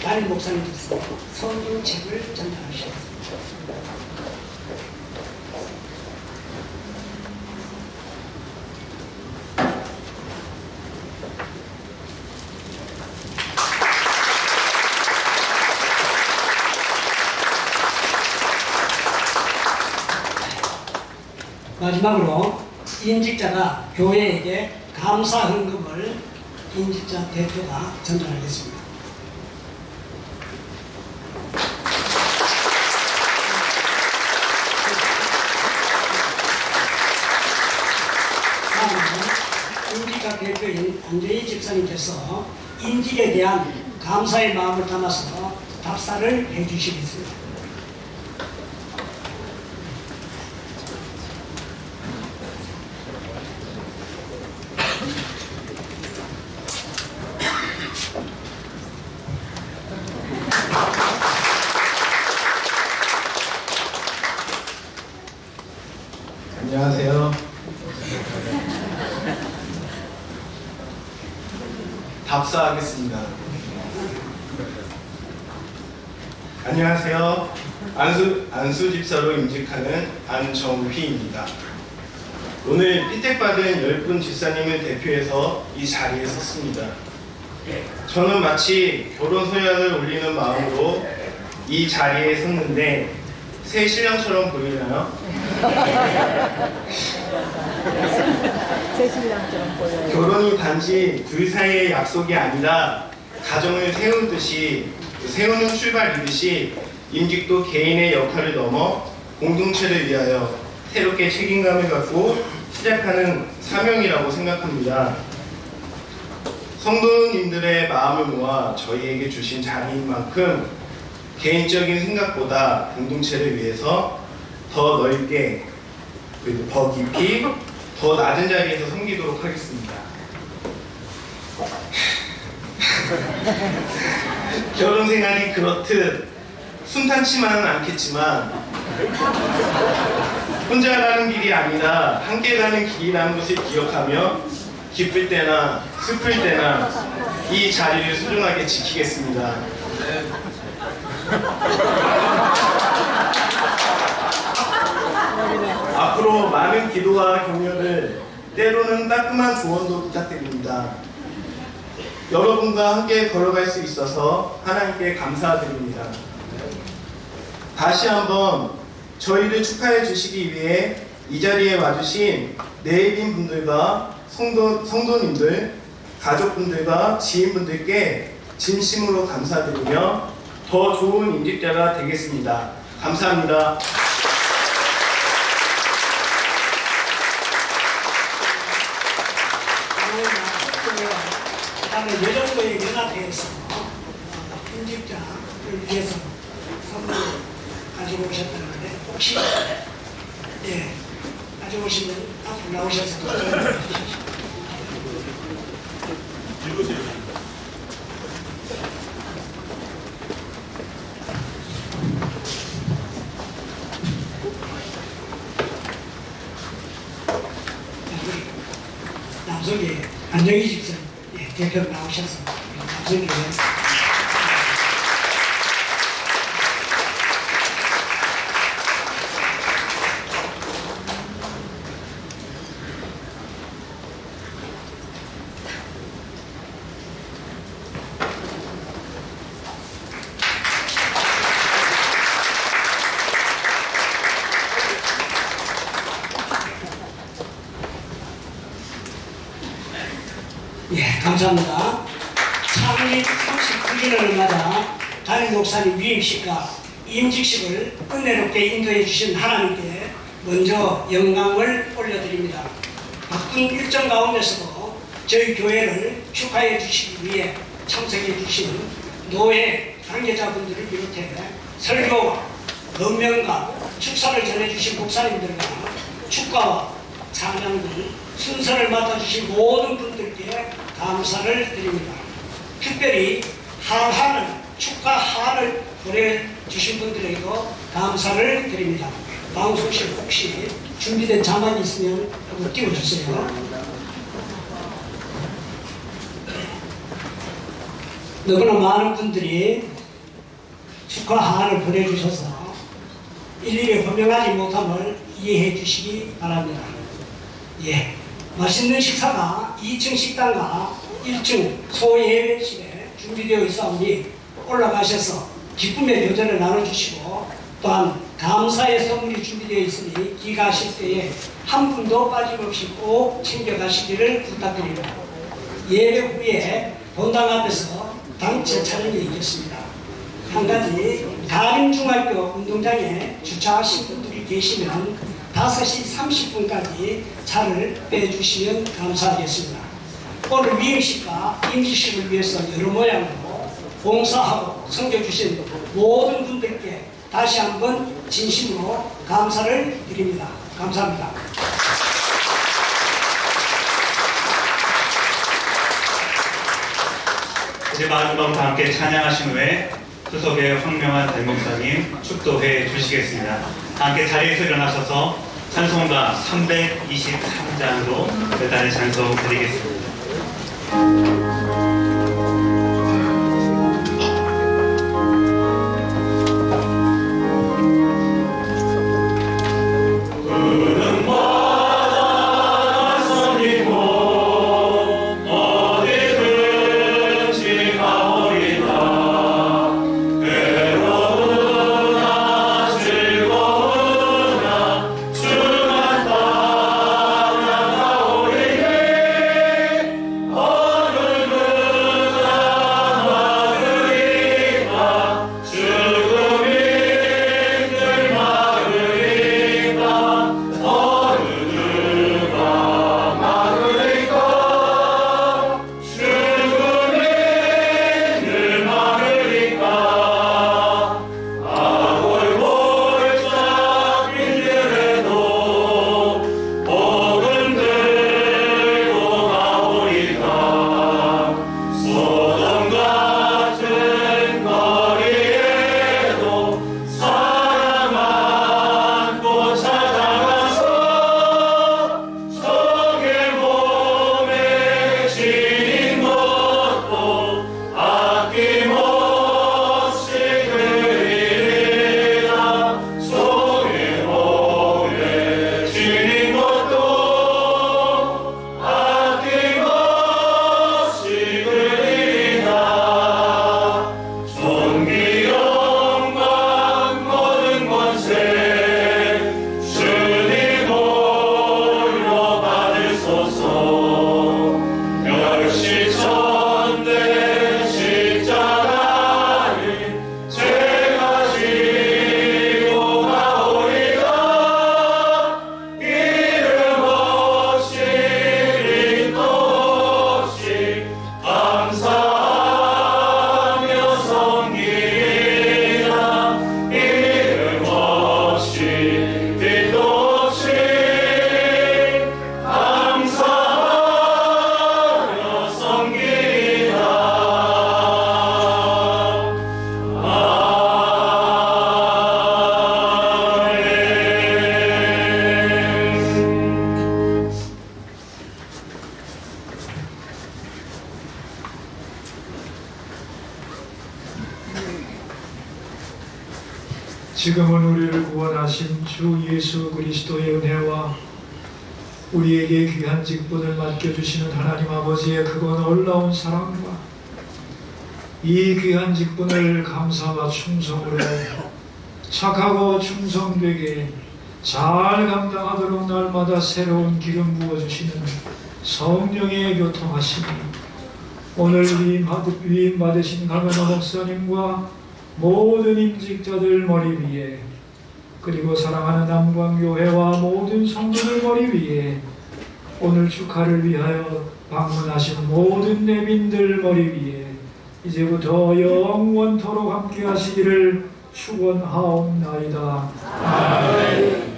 담임 목사님께서 성경책을 전달하셨습니다. 마지막으로 임직자가 교회에게 감사 헌금을 임직자 대표가 전달하겠습니다. 다음은 임직자 대표인 안재희 집사님께서 임직에 대한 감사의 마음을 담아서 답사를 해주시겠습니다.
안녕하세요. 답사하겠습니다. 안녕하세요. 안수 집사로 임직하는 안정휘입니다. 오늘 피택받은 10분 집사님을 대표해서 이 자리에 섰습니다. 저는 마치 결혼 서약을 올리는 마음으로 이 자리에 섰는데 새 신랑처럼 보이나요?
새신랑처럼 보여요.
결혼이 단지 둘 사이의 약속이 아니라 가정을 세우는 출발이듯이 임직도 개인의 역할을 넘어 공동체를 위하여 새롭게 책임감을 갖고 시작하는 사명이라고 생각합니다. 성도님들의 마음을 모아 저희에게 주신 자리인 만큼 개인적인 생각보다 공동체를 위해서 더 넓게 그리고 더 깊이 더 낮은 자리에서 섬기도록 하겠습니다. 결혼 생활이 그렇듯 순탄치만은 않겠지만 혼자 가는 길이 아니라 함께 가는 길이라는 것을 기억하며 기쁠 때나 슬플 때나 이 자리를 소중하게 지키겠습니다. 앞으로 많은 기도와 격려를 때로는 따끔한 조언도 부탁드립니다. 여러분과 함께 걸어갈 수 있어서 하나님께 감사드립니다. 다시 한번 저희를 축하해 주시기 위해 이 자리에 와주신 내일인 분들과 성도님들, 가족분들과 지인분들께 진심으로 감사드리며 더 좋은 임직자가 되겠습니다. 감사합니다.
그다음에 여정도의 연합회에서 임직자를 위해서 선물을 가지고 오셨다는데 혹시 가지고 오시면 앞으로 나오셔서 남성계 안정희 집사 대표 나오셔서 남성계 감사합니다. 창립 39주년을 맞아 담임 목사님 위임식과 임직식을 은혜롭게 인도해 주신 하나님께 먼저 영광을 올려드립니다. 바쁜 일정 가운데서도 저희 교회를 축하해 주시기 위해 참석해 주신 노회 관계자분들을 비롯해 설교와 건면과 축사를 전해주신 목사님들과 축가와 찬양 등 순서를 맡아주신 모든 분들께 감사를 드립니다. 특별히 축가 하를 보내주신 분들에게도 감사를 드립니다. 방송실 혹시 준비된 자막이 있으면 한번 띄워주세요. 너무나 많은 분들이 축하 한을 보내주셔서 일일이 호명하지 못함을 이해해 주시기 바랍니다. 예, 맛있는 식사가 2층 식당과 1층 소예배실에 준비되어 있사오니 올라가셔서 기쁨의 교제를 나눠주시고 또한 감사의 선물이 준비되어 있으니 귀가하실 때에 한 분도 빠짐없이 꼭 챙겨가시기를 부탁드립니다. 예배 후에 본당 앞에서 단체 촬영이 있겠습니다. 한 가지 가림중학교 운동장에 주차하신 분들이 계시면 5시 30분까지 차를 빼주시면 감사하겠습니다. 오늘 위임식과 임직식을 위해서 여러 모양으로 봉사하고 섬겨주신 모든 분들께 다시 한번 진심으로 감사를 드립니다. 감사합니다.
이제 마지막부터 함께 찬양하신 후에 수석의 황명한 대목사님 축도해 주시겠습니다. 함께 자리에서 일어나셔서 찬송가 323장으로 대단히 찬송 드리겠습니다.
지금은 우리를 구원하신 주 예수 그리스도의 은혜와 우리에게 귀한 직분을 맡겨주시는 하나님 아버지의 크고 놀라운 사랑과 이 귀한 직분을 감사와 충성으로 착하고 충성되게 잘 감당하도록 날마다 새로운 기름 부어주시는 성령의 교통하심이 오늘 위임 받으신 강현호 목사님과 모든 임직자들 머리 위에 그리고 사랑하는 남광교회와 모든 성도들 머리 위에 오늘 축하를 위하여 방문하신 모든 내빈들 머리 위에 이제부터 영원토록 함께 하시기를 축원하옵나이다. 아멘.